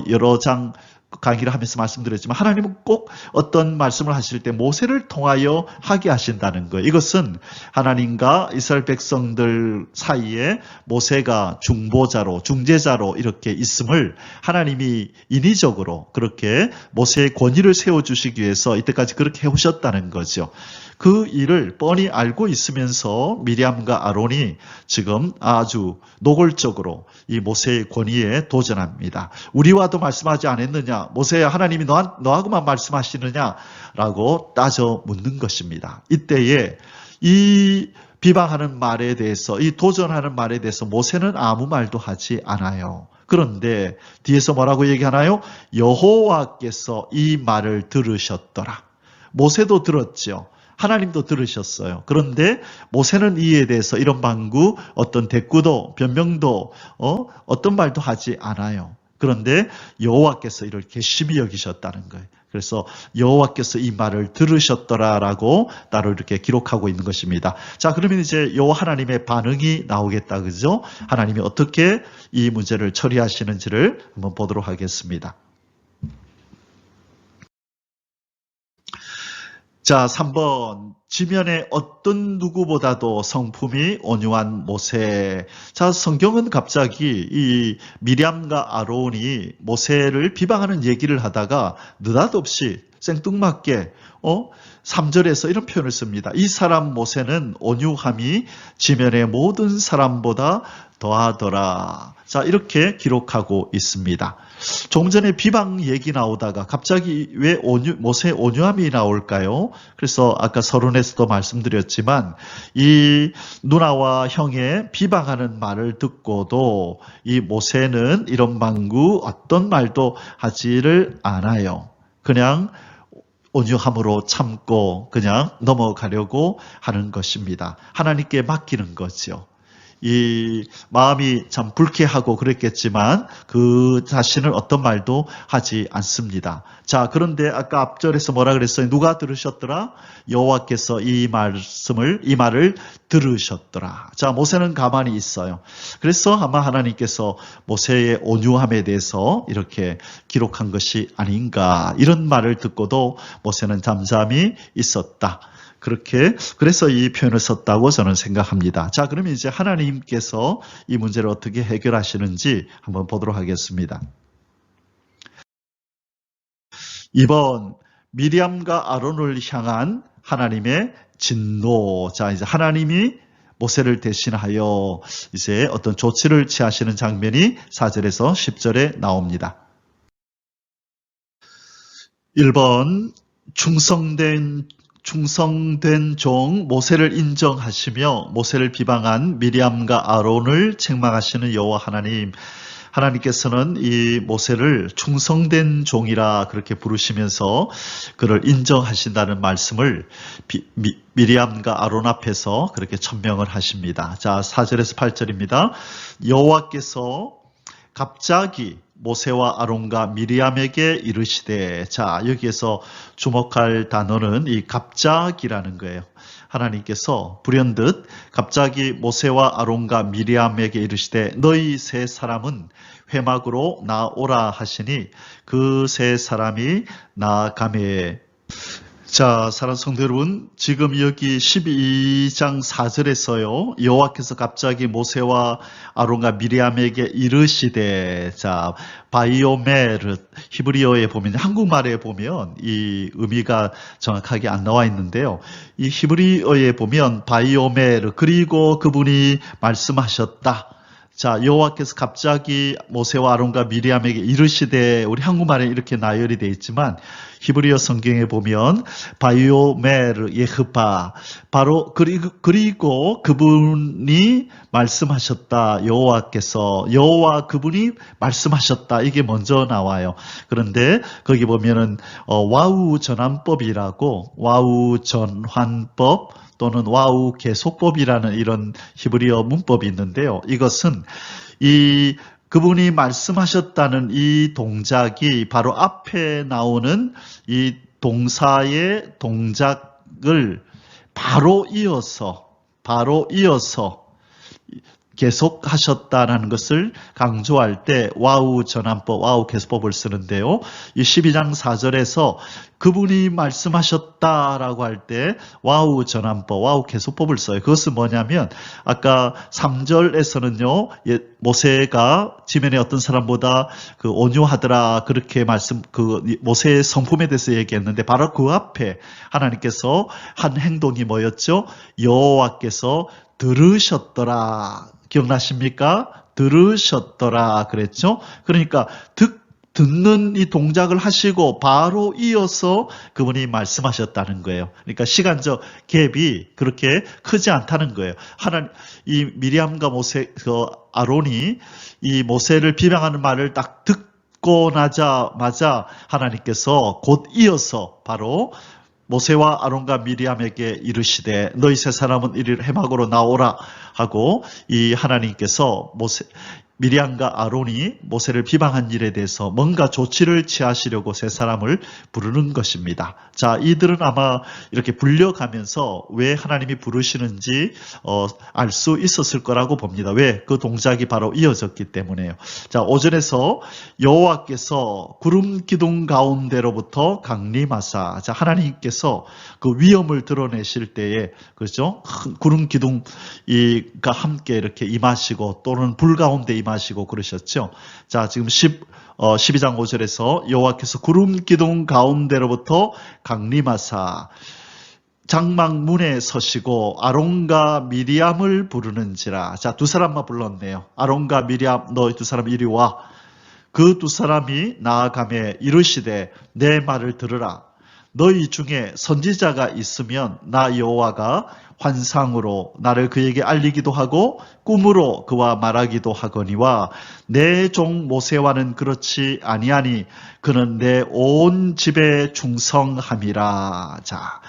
[SPEAKER 2] 여러 장 강의를 하면서 말씀드렸지만 하나님은 꼭 어떤 말씀을 하실 때 모세를 통하여 하게 하신다는 거예요. 이것은 하나님과 이스라엘 백성들 사이에 모세가 중보자로 중재자로 이렇게 있음을 하나님이 인위적으로 그렇게 모세의 권위를 세워주시기 위해서 이때까지 그렇게 해오셨다는 거죠. 그 일을 뻔히 알고 있으면서 미리암과 아론이 지금 아주 노골적으로 이 모세의 권위에 도전합니다. 우리와도 말씀하지 않았느냐? 모세야 하나님이 너하고만 말씀하시느냐? 라고 따져 묻는 것입니다. 이때에 이 비방하는 말에 대해서, 이 도전하는 말에 대해서 모세는 아무 말도 하지 않아요. 그런데 뒤에서 뭐라고 얘기하나요? 여호와께서 이 말을 들으셨더라. 모세도 들었죠. 하나님도 들으셨어요. 그런데 모세는 이에 대해서 이런 방구, 어떤 대꾸도, 변명도, 어떤 말도 하지 않아요. 그런데 여호와께서 이를 괘씸히 여기셨다는 거예요. 그래서 여호와께서 이 말을 들으셨더라라고 따로 이렇게 기록하고 있는 것입니다. 자, 그러면 이제 여호와 하나님의 반응이 나오겠다, 그죠? 하나님이 어떻게 이 문제를 처리하시는지를 한번 보도록 하겠습니다. 자, 3번. 지면에 어떤 누구보다도 성품이 온유한 모세. 자, 성경은 갑자기 이 미리암과 아론이 모세를 비방하는 얘기를 하다가 느닷없이 생뚱맞게 3절에서 이런 표현을 씁니다. 이 사람 모세는 온유함이 지면의 모든 사람보다 더하더라. 자, 이렇게 기록하고 있습니다. 조금 전에 비방 얘기 나오다가 갑자기 왜 모세의 온유함이 나올까요? 그래서 아까 서론에서도 말씀드렸지만 이 누나와 형의 비방하는 말을 듣고도 이 모세는 이런 방구 어떤 말도 하지를 않아요. 그냥 온유함으로 참고 그냥 넘어가려고 하는 것입니다. 하나님께 맡기는 거죠. 이 마음이 참 불쾌하고 그랬겠지만 그 자신은 어떤 말도 하지 않습니다. 자, 그런데 아까 앞절에서 뭐라 그랬어요? 누가 들으셨더라? 여호와께서 이 말을 들으셨더라. 자, 모세는 가만히 있어요. 그래서 아마 하나님께서 모세의 온유함에 대해서 이렇게 기록한 것이 아닌가. 이런 말을 듣고도 모세는 잠잠히 있었다. 그래서 이 표현을 썼다고 저는 생각합니다. 자, 그러면 이제 하나님께서 이 문제를 어떻게 해결하시는지 한번 보도록 하겠습니다. 2번, 미리암과 아론을 향한 하나님의 진노. 자, 이제 하나님이 모세를 대신하여 이제 어떤 조치를 취하시는 장면이 4절에서 10절에 나옵니다. 1번, 충성된 종 모세를 인정하시며 모세를 비방한 미리암과 아론을 책망하시는 여호와 하나님. 하나님께서는 이 모세를 충성된 종이라 그렇게 부르시면서 그를 인정하신다는 말씀을 미리암과 아론 앞에서 그렇게 천명을 하십니다. 자, 4절에서 8절입니다. 여호와께서 갑자기 모세와 아론과 미리암에게 이르시되, 자, 여기에서 주목할 단어는 이 갑자기라는 거예요. 하나님께서 불현듯 갑자기 모세와 아론과 미리암에게 이르시되 너희 세 사람은 회막으로 나오라 하시니 그 세 사람이 나아가매. 자, 사랑하는 성도 여러분, 지금 여기 12장 4절에서요, 여호와께서 갑자기 모세와 아론과 미리암에게 이르시되, 자, 바이오메르, 히브리어에 보면, 한국말에 보면 이 의미가 정확하게 안 나와 있는데요. 이 히브리어에 보면 바이오메르, 그리고 그분이 말씀하셨다. 자, 여호와께서 갑자기 모세와 아론과 미리암에게 이르시되, 우리 한국말에 이렇게 나열이 되어 있지만 히브리어 성경에 보면 바이오메르 예흐바, 바로 그리고 그분이 말씀하셨다. 여호와 그분이 말씀하셨다. 이게 먼저 나와요. 그런데 거기 보면은 와우 전환법이라고, 와우 전환법 또는 와우 계속법이라는 이런 히브리어 문법이 있는데요. 이것은 그분이 말씀하셨다는 이 동작이 바로 앞에 나오는 이 동사의 동작을 바로 이어서 계속하셨다는 것을 강조할 때 와우 전환법, 와우 계속법을 쓰는데요. 이 12장 4절에서 그분이 말씀하셨다라고 할 때 와우 전환법, 와우 계속법을 써요. 그것은 뭐냐면 아까 3절에서는요, 모세가 지면에 어떤 사람보다 그 온유하더라 그렇게 모세의 성품에 대해서 얘기했는데 바로 그 앞에 하나님께서 한 행동이 뭐였죠? 여호와께서 들으셨더라. 기억나십니까? 들으셨더라 그랬죠? 그러니까 듣는 이 동작을 하시고 바로 이어서 그분이 말씀하셨다는 거예요. 그러니까 시간적 갭이 그렇게 크지 않다는 거예요. 이 미리암과 모세, 아론이 이 모세를 비방하는 말을 딱 듣고 나자마자 하나님께서 곧 이어서 바로 모세와 아론과 미리암에게 이르시되 너희 세 사람은 이리 해막으로 나오라 하고 이 하나님께서 미리암과 아론이 모세를 비방한 일에 대해서 뭔가 조치를 취하시려고 세 사람을 부르는 것입니다. 자, 이들은 아마 이렇게 불려가면서 왜 하나님이 부르시는지 알 수 있었을 거라고 봅니다. 왜? 그 동작이 바로 이어졌기 때문에요. 자, 5절에서 여호와께서 구름 기둥 가운데로부터 강림하사, 자, 하나님께서 그 위엄을 드러내실 때에, 그렇죠? 구름 기둥과 함께 이렇게 임하시고 또는 불 가운데 임하시고 그러셨죠. 자, 지금 12장 5절에서 여호와께서 구름 기둥 가운데로부터 강림하사 장막문에 서시고 아론과 미리암을 부르는지라. 자, 두 사람만 불렀네요. 아론과 미리암, 너희 두 사람 이리 와. 그 두 사람이 나아가며 이르시되 내 말을 들으라. 너희 중에 선지자가 있으면 나 여호와가 환상으로 나를 그에게 알리기도 하고 꿈으로 그와 말하기도 하거니와 내 종 모세와는 그렇지 아니하니 그는 내 온 집에 충성함이라. 자,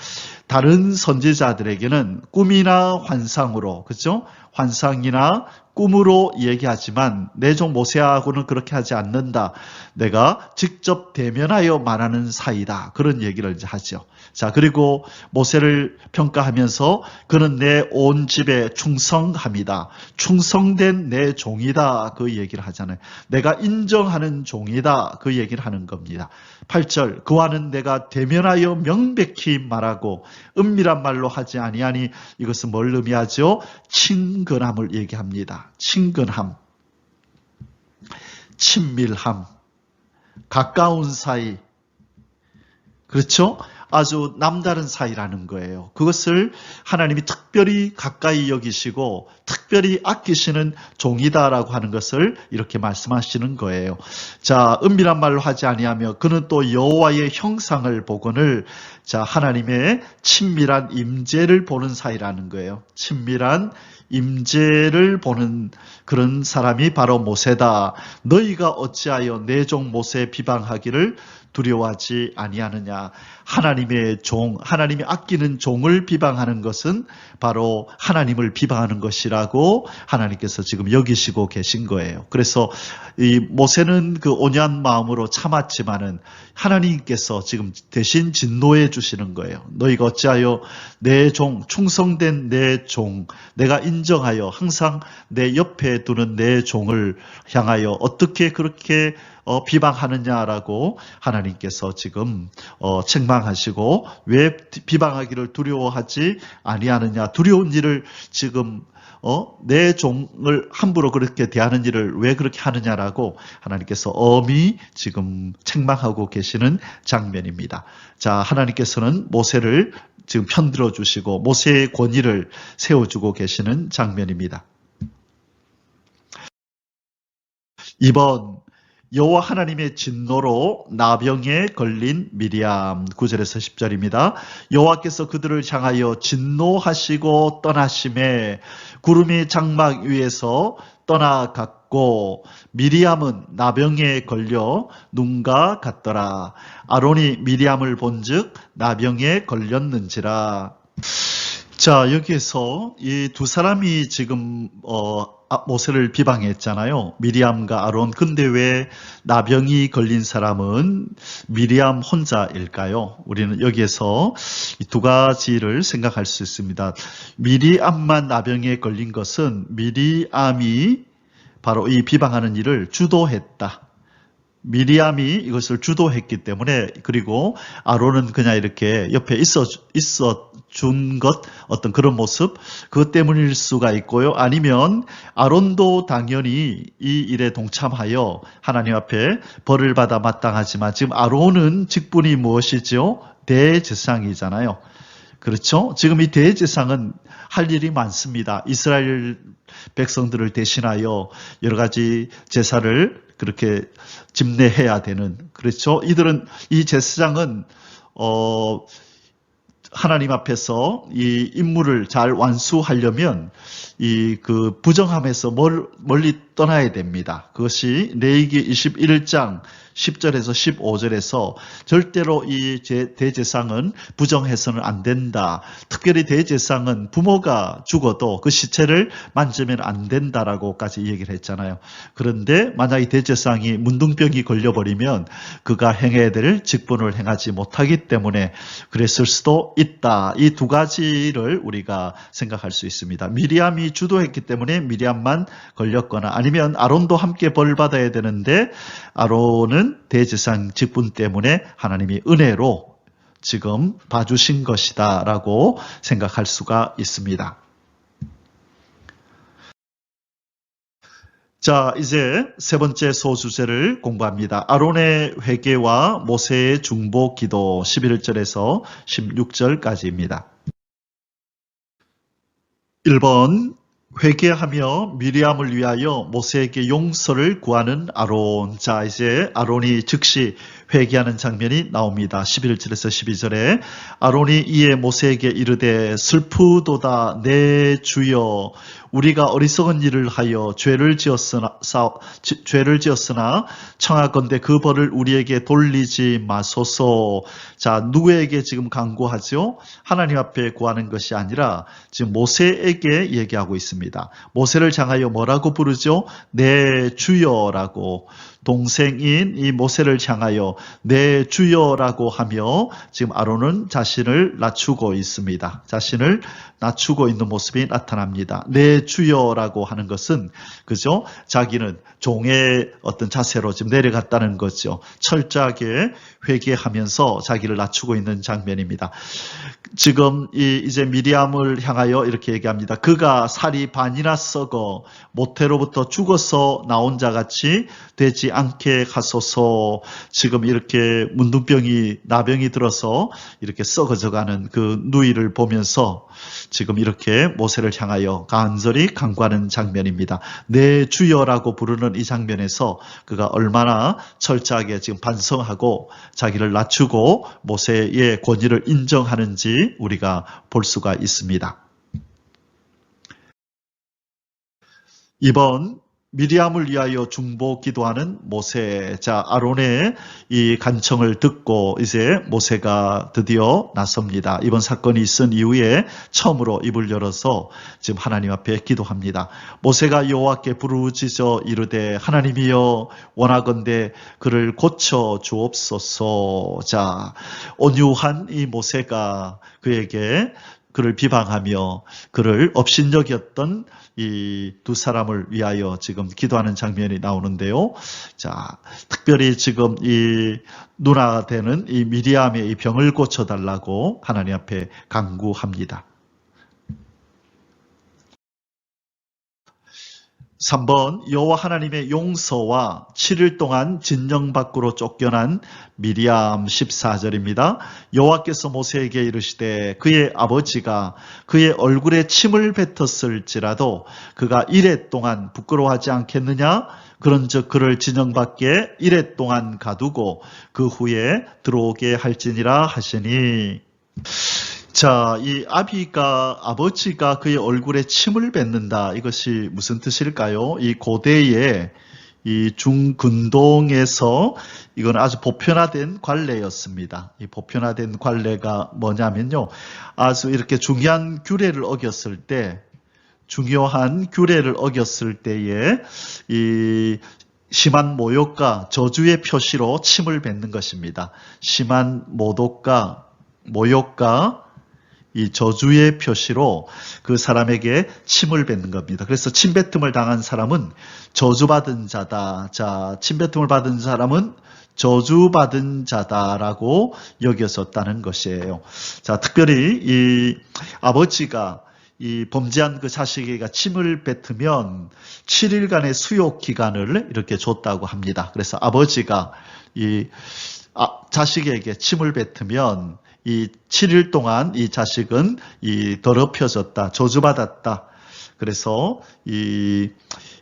[SPEAKER 2] 다른 선지자들에게는 꿈이나 환상으로, 그렇죠? 환상이나 꿈으로 얘기하지만 내 종 모세하고는 그렇게 하지 않는다. 내가 직접 대면하여 말하는 사이다. 그런 얘기를 이제 하죠. 자, 그리고 모세를 평가하면서 그는 내 온 집에 충성합니다. 충성된 내 종이다. 그 얘기를 하잖아요. 내가 인정하는 종이다. 그 얘기를 하는 겁니다. 8절, 그와는 내가 대면하여 명백히 말하고 은밀한 말로 하지 아니하니 이것은 뭘 의미하죠? 친근함을 얘기합니다. 친근함, 친밀함, 가까운 사이, 그렇죠? 아주 남다른 사이라는 거예요. 그것을 하나님이 특별히 가까이 여기시고 특별히 아끼시는 종이다라고 하는 것을 이렇게 말씀하시는 거예요. 자, 은밀한 말로 하지 아니하며 그는 또 여호와의 형상을 보거늘, 자, 하나님의 친밀한 임재를 보는 사이라는 거예요. 친밀한 임재를 보는 그런 사람이 바로 모세다. 너희가 어찌하여 내 종 모세 비방하기를 두려워하지 아니하느냐. 하나님의 종, 하나님이 아끼는 종을 비방하는 것은 바로 하나님을 비방하는 것이라고 하나님께서 지금 여기시고 계신 거예요. 그래서 이 모세는 그 온유한 마음으로 참았지만은 하나님께서 지금 대신 진노해 주시는 거예요. 너희가 어찌하여 내 종, 충성된 내 종, 내가 인정하여 항상 내 옆에 두는 내 종을 향하여 어떻게 그렇게 비방하느냐라고 하나님께서 지금 책망하시고, 왜 비방하기를 두려워하지 아니하느냐, 두려운 일을 지금 내 종을 함부로 그렇게 대하는 일을 왜 그렇게 하느냐라고 하나님께서 엄히 지금 책망하고 계시는 장면입니다. 자, 하나님께서는 모세를 지금 편들어 주시고 모세의 권위를 세워주고 계시는 장면입니다. 이번 여호와 하나님의 진노로 나병에 걸린 미리암, 9절에서 10절입니다. 여호와께서 그들을 향하여 진노하시고 떠나심에 구름이 장막 위에서 떠나갔고 미리암은 나병에 걸려 눈과 같더라. 아론이 미리암을 본즉 나병에 걸렸는지라. 자, 여기에서 이 두 사람이 지금 모세를 비방했잖아요. 미리암과 아론. 근데 왜 나병이 걸린 사람은 미리암 혼자일까요? 우리는 여기에서 이 두 가지를 생각할 수 있습니다. 미리암만 나병에 걸린 것은 미리암이 바로 이 비방하는 일을 주도했다. 미리암이 이것을 주도했기 때문에, 그리고 아론은 그냥 이렇게 옆에 있어 준 것, 어떤 그런 모습, 그것 때문일 수가 있고요. 아니면 아론도 당연히 이 일에 동참하여 하나님 앞에 벌을 받아 마땅하지만 지금 아론은 직분이 무엇이죠? 대제사장이잖아요. 그렇죠? 지금 이 대제사장은 할 일이 많습니다. 이스라엘 백성들을 대신하여 여러 가지 제사를 그렇게 집례해야 되는, 그렇죠? 이 제사장은 하나님 앞에서 이 임무를 잘 완수하려면 그 부정함에서 멀리 떠나야 됩니다. 그것이 레위기 21장 10절에서 15절에서 절대로 이 대제사장은 부정해서는 안 된다. 특별히 대제사장은 부모가 죽어도 그 시체를 만지면 안 된다라고까지 얘기를 했잖아요. 그런데 만약 이 대제사장이 문둥병이 걸려버리면 그가 행해야 될 직분을 행하지 못하기 때문에 그랬을 수도 있다. 이 두 가지를 우리가 생각할 수 있습니다. 미리암이 주도했기 때문에 미리암만 걸렸거나 아니면 아론도 함께 벌 받아야 되는데 아론은 대제사장 직분 때문에 하나님이 은혜로 지금 봐주신 것이다 라고 생각할 수가 있습니다. 자, 이제 세 번째 소주제를 공부합니다. 아론의 회개와 모세의 중보 기도 11절에서 16절까지입니다. 1번, 회개하며 미리암을 위하여 모세에게 용서를 구하는 아론. 자, 이제 아론이 즉시 회개하는 장면이 나옵니다. 11절에서 12절에 아론이 이에 모세에게 이르되 슬프도다 내 주여 우리가 어리석은 일을 하여 죄를 지었으나 청하건대 그 벌을 우리에게 돌리지 마소서. 자, 누구에게 지금 간구하죠? 하나님 앞에 구하는 것이 아니라 지금 모세에게 얘기하고 있습니다. 모세를 향하여 뭐라고 부르죠? 내 주여라고. 동생인 이 모세를 향하여 내 주여라고 하며 지금 아론은 자신을 낮추고 있습니다. 자신을 낮추고 있는 모습이 나타납니다. 내 주여라고 하는 것은 그죠? 자기는 종의 어떤 자세로 지금 내려갔다는 거죠. 철저하게 회개하면서 자기를 낮추고 있는 장면입니다. 지금 이제 미리암을 향하여 이렇게 얘기합니다. 그가 살이 반이나 썩어 모태로부터 죽어서 나온 자같이 되지 않게 하소서. 지금 이렇게 문둥병이 나병이 들어서 이렇게 썩어져가는 그 누이를 보면서 지금 이렇게 모세를 향하여 간절히 간구하는 장면입니다. 내 주여라고 부르는 이 장면에서 그가 얼마나 철저하게 지금 반성하고 자기를 낮추고 모세의 권위를 인정하는지 우리가 볼 수가 있습니다. 2번, 미리암을 위하여 중보 기도하는 모세. 자, 아론의 이 간청을 듣고 이제 모세가 드디어 나섭니다. 이번 사건이 있은 이후에 처음으로 입을 열어서 지금 하나님 앞에 기도합니다. 모세가 여호와께 부르짖어 이르되 하나님이여 원하건대 그를 고쳐 주옵소서. 자, 온유한 이 모세가 그를 비방하며 그를 업신여겼던 이 두 사람을 위하여 지금 기도하는 장면이 나오는데요. 자, 특별히 지금 이 누나가 되는 이 미리암의 이 병을 고쳐달라고 하나님 앞에 간구합니다. 3번, 여호와 하나님의 용서와 7일 동안 진영 밖으로 쫓겨난 미리암 14절입니다. 여호와께서 모세에게 이르시되 그의 아버지가 그의 얼굴에 침을 뱉었을지라도 그가 이레 동안 부끄러워하지 않겠느냐? 그런즉 그를 진영 밖에 이레 동안 가두고 그 후에 들어오게 할지니라 하시니. 자, 이 아버지가 그의 얼굴에 침을 뱉는다. 이것이 무슨 뜻일까요? 이 고대의 이 중근동에서 이건 아주 보편화된 관례였습니다. 이 보편화된 관례가 뭐냐면요. 아주 이렇게 중요한 규례를 어겼을 때, 때에 이 심한 모욕과 저주의 표시로 침을 뱉는 것입니다. 심한 모독과 모욕과 이 저주의 표시로 그 사람에게 침을 뱉는 겁니다. 그래서 침뱉음을 당한 사람은 저주받은 자다. 자, 침뱉음을 받은 사람은 저주받은 자다라고 여겼었다는 것이에요. 자, 특별히 이 아버지가 이 범죄한 그 자식에게 침을 뱉으면 7일간의 수욕 기간을 이렇게 줬다고 합니다. 그래서 아버지가 이 자식에게 침을 뱉으면 이 7일 동안 이 자식은 더럽혀졌다, 저주받았다. 그래서 이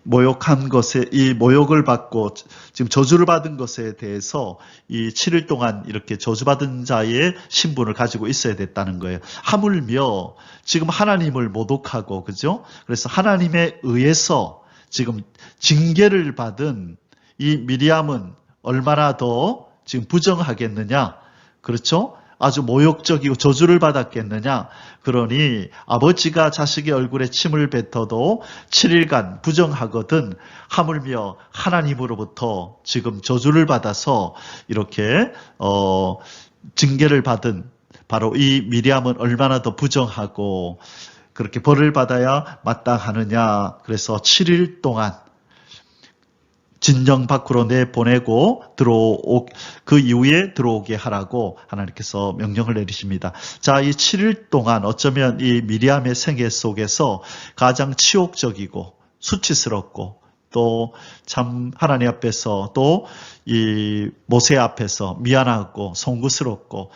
[SPEAKER 2] 모욕한 것에, 이 모욕을 받고 지금 저주를 받은 것에 대해서 이 7일 동안 이렇게 저주받은 자의 신분을 가지고 있어야 됐다는 거예요. 하물며 지금 하나님을 모독하고, 그죠? 그래서 하나님에 의해서 지금 징계를 받은 이 미리암은 얼마나 더 지금 부정하겠느냐? 그렇죠? 아주 모욕적이고 저주를 받았겠느냐? 그러니 아버지가 자식의 얼굴에 침을 뱉어도 7일간 부정하거든 하물며 하나님으로부터 지금 저주를 받아서 이렇게 징계를 받은 바로 이 미리암은 얼마나 더 부정하고 그렇게 벌을 받아야 마땅하느냐. 그래서 7일 동안 진정 밖으로 내보내고 그 이후에 들어오게 하라고 하나님께서 명령을 내리십니다. 자, 이 7일 동안 어쩌면 이 미리암의 생애 속에서 가장 치욕적이고 수치스럽고 또 참 하나님 앞에서 또 이 모세 앞에서 미안하고 송구스럽고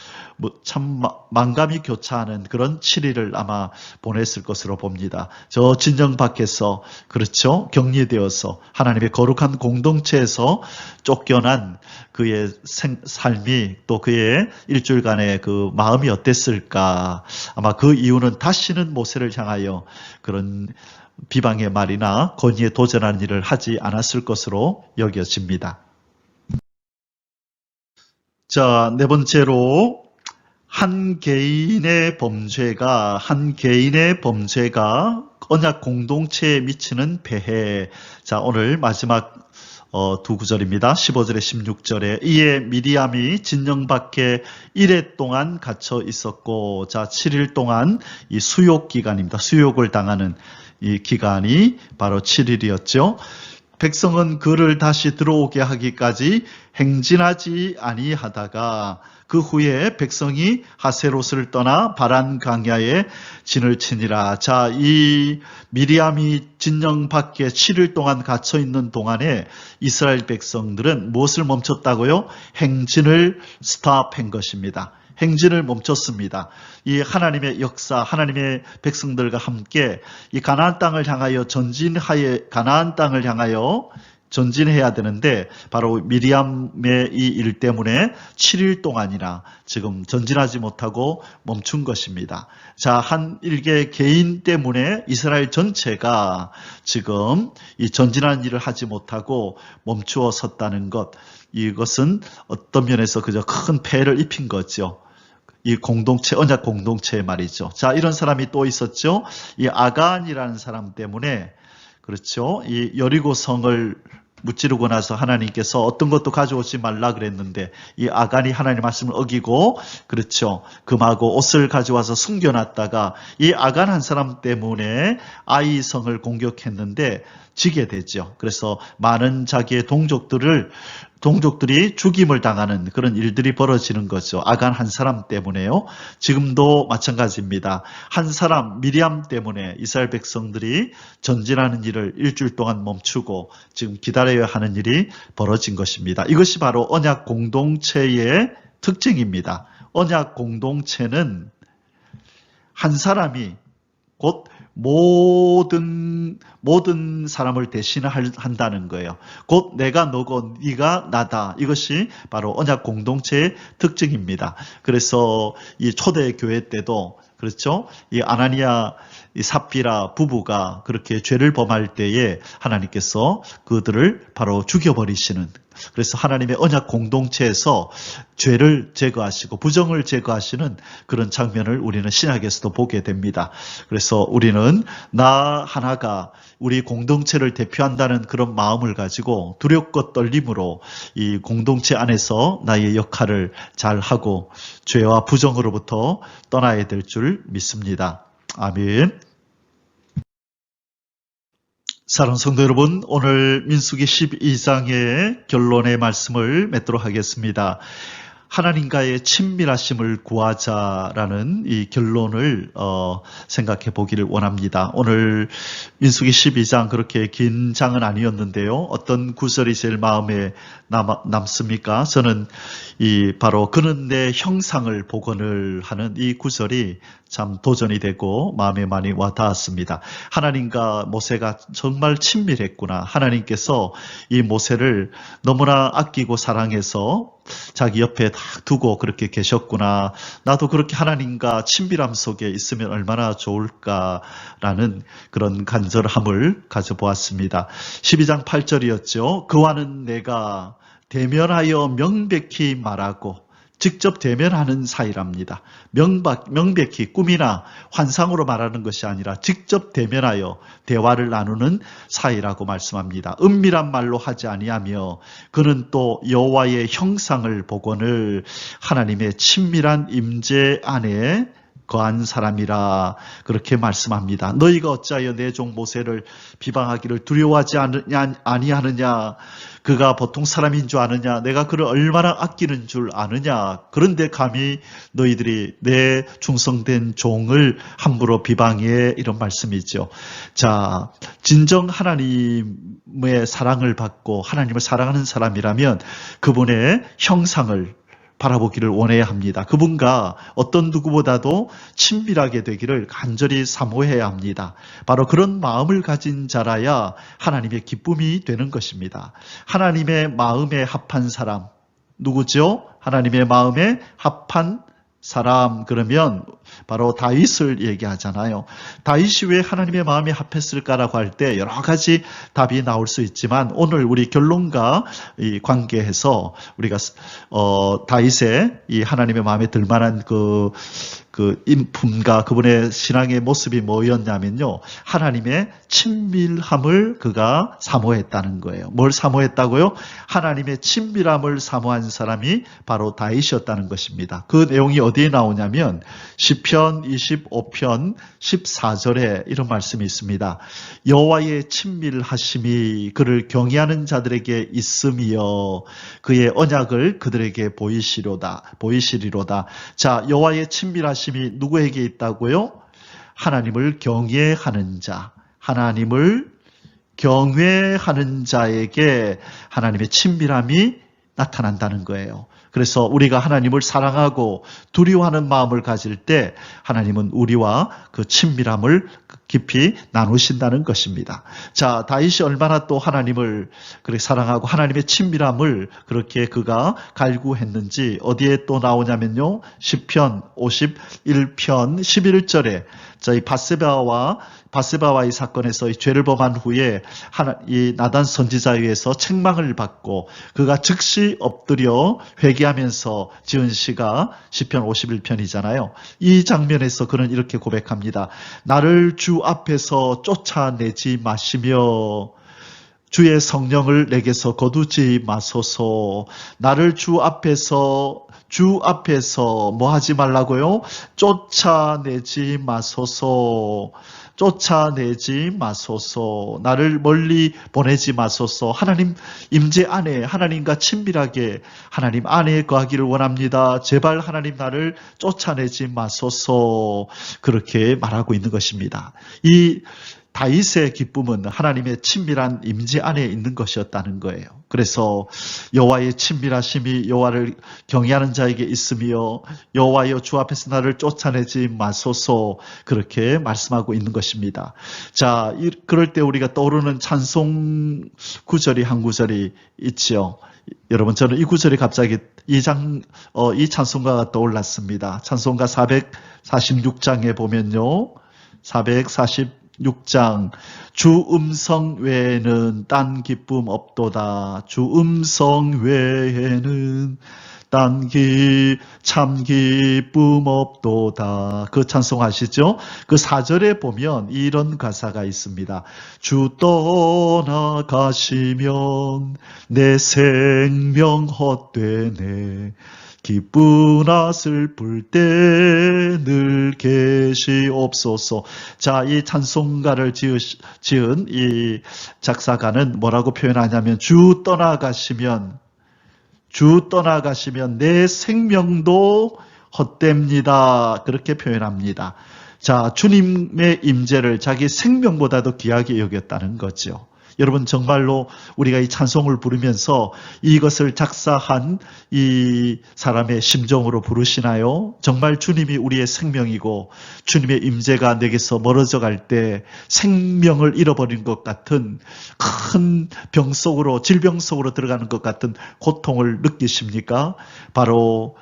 [SPEAKER 2] 참 만감이 교차하는 그런 7일을 아마 보냈을 것으로 봅니다. 저 진정 밖에서 그렇죠? 격리되어서 하나님의 거룩한 공동체에서 쫓겨난 그의 삶이 또 그의 일주일간의 그 마음이 어땠을까? 아마 그 이유는 다시는 모세를 향하여 그런 비방의 말이나 건의에 도전하는 일을 하지 않았을 것으로 여겨집니다. 자, 네 번째로 한 개인의 범죄가 언약 공동체에 미치는 폐해. 자, 오늘 마지막 두 구절입니다. 15절에 16절에 이에 미리암이 진영 밖에 1회 동안 갇혀 있었고, 자, 7일 동안 이 수욕 기간입니다. 수욕을 당하는 이 기간이 바로 7일이었죠. 백성은 그를 다시 들어오게 하기까지 행진하지 아니하다가 그 후에 백성이 하세롯을 떠나 바란 강야에 진을 치니라. 자, 이 미리암이 진영 밖에 7일 동안 갇혀 있는 동안에 이스라엘 백성들은 무엇을 멈췄다고요? 행진을 스탑한 것입니다. 행진을 멈췄습니다. 이 하나님의 역사, 하나님의 백성들과 함께 이 가나안 땅을 향하여 가나안 땅을 향하여 전진해야 되는데 바로 미리암의 이 일 때문에 7일 동안이나 지금 전진하지 못하고 멈춘 것입니다. 자, 한 일개 개인 때문에 이스라엘 전체가 지금 이 전진하는 일을 하지 못하고 멈추어 섰다는 것, 이것은 어떤 면에서 그저 큰 폐해를 입힌 거죠. 이 공동체, 언약 공동체 말이죠. 자, 이런 사람이 또 있었죠. 이 아간이라는 사람 때문에, 그렇죠. 이 여리고 성을 무찌르고 나서 하나님께서 어떤 것도 가져오지 말라 그랬는데 이 아간이 하나님 말씀을 어기고, 그렇죠. 금하고 옷을 가져와서 숨겨놨다가 이 아간 한 사람 때문에 아이 성을 공격했는데 지게 되죠. 그래서 많은 자기의 동족들이 죽임을 당하는 그런 일들이 벌어지는 거죠. 아간 한 사람 때문에요. 지금도 마찬가지입니다. 한 사람, 미리암 때문에 이스라엘 백성들이 전진하는 일을 일주일 동안 멈추고 지금 기다려야 하는 일이 벌어진 것입니다. 이것이 바로 언약 공동체의 특징입니다. 언약 공동체는 한 사람이 곧 모든 사람을 대신한다는 거예요. 곧 내가 너고 네가 나다. 이것이 바로 언약 공동체의 특징입니다. 그래서 이 초대 교회 때도 그렇죠. 이 아나니아, 이 삽비라 부부가 그렇게 죄를 범할 때에 하나님께서 그들을 바로 죽여버리시는, 그래서 하나님의 언약 공동체에서 죄를 제거하시고 부정을 제거하시는 그런 장면을 우리는 신약에서도 보게 됩니다. 그래서 우리는 나 하나가 우리 공동체를 대표한다는 그런 마음을 가지고 두렵고 떨림으로 이 공동체 안에서 나의 역할을 잘하고 죄와 부정으로부터 떠나야 될 줄 믿습니다. 아멘. 사랑하는 성도 여러분, 오늘 민수기 12장의 결론의 말씀을 맺도록 하겠습니다. 하나님과의 친밀하심을 구하자라는 이 결론을 생각해 보기를 원합니다. 오늘 민수기 12장 그렇게 긴 장은 아니었는데요. 어떤 구절이 제일 마음에 남습니까? 저는 바로 그는 내 형상을 복원을 하는 이 구절이 참 도전이 되고 마음에 많이 와닿았습니다. 하나님과 모세가 정말 친밀했구나. 하나님께서 이 모세를 너무나 아끼고 사랑해서 자기 옆에 딱 두고 그렇게 계셨구나. 나도 그렇게 하나님과 친밀함 속에 있으면 얼마나 좋을까라는 그런 간절함을 가져보았습니다. 12장 8절이었죠. 그와는 내가 대면하여 명백히 말하고, 직접 대면하는 사이랍니다. 명백히 꿈이나 환상으로 말하는 것이 아니라 직접 대면하여 대화를 나누는 사이라고 말씀합니다. 은밀한 말로 하지 아니하며 그는 또 여호와의 형상을 복원을 하나님의 친밀한 임재 안에 거한 사람이라 그렇게 말씀합니다. 너희가 어찌하여 내 종 모세를 비방하기를 두려워하지 아니하느냐? 그가 보통 사람인 줄 아느냐? 내가 그를 얼마나 아끼는 줄 아느냐? 그런데 감히 너희들이 내 충성된 종을 함부로 비방해, 이런 말씀이죠. 자, 진정 하나님의 사랑을 받고 하나님을 사랑하는 사람이라면 그분의 형상을 바라보기를 원해야 합니다. 그분과 어떤 누구보다도 친밀하게 되기를 간절히 사모해야 합니다. 바로 그런 마음을 가진 자라야 하나님의 기쁨이 되는 것입니다. 하나님의 마음에 합한 사람, 누구죠? 하나님의 마음에 합한 사람, 그러면 바로 다윗을 얘기하잖아요. 다윗이 왜 하나님의 마음에 합했을까라고 할 때 여러 가지 답이 나올 수 있지만 오늘 우리 결론과 이 관계해서 우리가 다윗의 이 하나님의 마음에 들만한 그 인품과 그분의 신앙의 모습이 뭐였냐면요, 하나님의 친밀함을 그가 사모했다는 거예요. 뭘 사모했다고요? 하나님의 친밀함을 사모한 사람이 바로 다윗이었다는 것입니다. 그 내용이 어디에 나오냐면 시편 25편 14절에 이런 말씀이 있습니다. 여호와의 친밀하심이 그를 경외하는 자들에게 있으며 그의 언약을 그들에게 보이시리로다. 자, 여호와의 친밀하심이 누구에게 있다고요? 하나님을 경외하는 자, 하나님을 경외하는 자에게 하나님의 친밀함이 나타난다는 거예요. 그래서 우리가 하나님을 사랑하고 두려워하는 마음을 가질 때 하나님은 우리와 그 친밀함을 깊이 나누신다는 것입니다. 자, 다윗이 얼마나 또 하나님을 그렇게 사랑하고 하나님의 친밀함을 그렇게 그가 갈구했는지 어디에 또 나오냐면요, 시편 51편 11절에 자, 이 바세바와 이 사건에서 이 죄를 범한 후에 이 나단 선지자에 의해서 책망을 받고 그가 즉시 엎드려 회개하면서 지은 시가 시편 51편이잖아요. 이 장면에서 그는 이렇게 고백합니다. 나를 주 앞에서 쫓아내지 마시며 주의 성령을 내게서 거두지 마소서. 나를 주 앞에서 뭐 하지 말라고요? 쫓아내지 마소서. 나를 멀리 보내지 마소서. 하나님 임재 안에 하나님과 친밀하게 하나님 안에 거하기를 원합니다. 제발 하나님 나를 쫓아내지 마소서. 그렇게 말하고 있는 것입니다. 이 다윗의 기쁨은 하나님의 친밀한 임재 안에 있는 것이었다는 거예요. 그래서 여호와의 친밀하심이 여호와를 경외하는 자에게 있으며 여호와여 주 앞에서 나를 쫓아내지 마소서, 그렇게 말씀하고 있는 것입니다. 자, 그럴 때 우리가 떠오르는 찬송 구절이 한 구절이 있지요. 여러분, 저는 이 구절이 갑자기 이 찬송가가 떠올랐습니다. 찬송가 446장에 보면요, 446장 주 음성 외에는 딴 기쁨 없도다. 주 음성 외에는 참 기쁨 없도다. 그 찬송 아시죠? 그 4절에 보면 이런 가사가 있습니다. 주 떠나가시면 내 생명 헛되네. 기쁘나 슬플 때 늘 계시옵소서. 자, 이 찬송가를 지은 이 작사가는 뭐라고 표현하냐면 주 떠나가시면 주 떠나가시면 내 생명도 헛됩니다. 그렇게 표현합니다. 자, 주님의 임재를 자기 생명보다도 귀하게 여겼다는 거죠. 여러분 정말로 우리가 이 찬송을 부르면서 이것을 작사한 이 사람의 심정으로 부르시나요? 정말 주님이 우리의 생명이고 주님의 임재가 내게서 멀어져 갈 때 생명을 잃어버린 것 같은 큰 병 속으로 질병 속으로 들어가는 것 같은 고통을 느끼십니까? 바로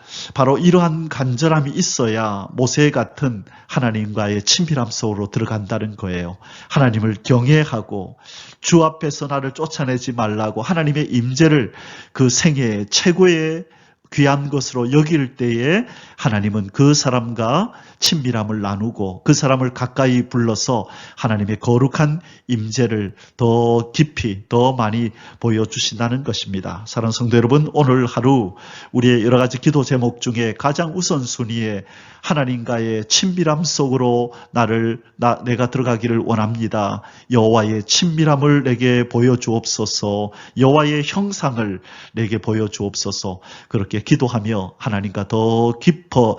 [SPEAKER 2] 이러한 간절함이 있어야 모세 같은 하나님과의 친밀함 속으로 들어간다는 거예요. 하나님을 경외하고 주 앞에서 나를 쫓아내지 말라고 하나님의 임재를 그 생애의 최고의 귀한 것으로 여길 때에 하나님은 그 사람과 친밀함을 나누고 그 사람을 가까이 불러서 하나님의 거룩한 임재를 더 깊이 더 많이 보여주신다는 것입니다. 사랑하는 성도 여러분, 오늘 하루 우리의 여러 가지 기도 제목 중에 가장 우선순위에 하나님과의 친밀함 속으로 내가 들어가기를 원합니다. 여호와의 친밀함을 내게 보여주옵소서. 여호와의 형상을 내게 보여주옵소서. 그렇게 기도하며 하나님과 더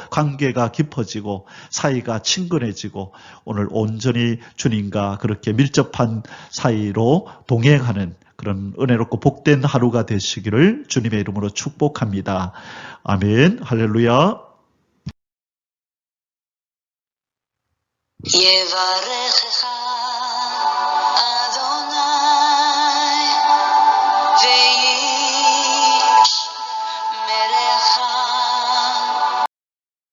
[SPEAKER 2] 관계가 깊어지고 사이가 친근해지고 오늘 온전히 주님과 그렇게 밀접한 사이로 동행하는 그런 은혜롭고 복된 하루가 되시기를 주님의 이름으로 축복합니다. 아멘. 할렐루야.
[SPEAKER 1] יברך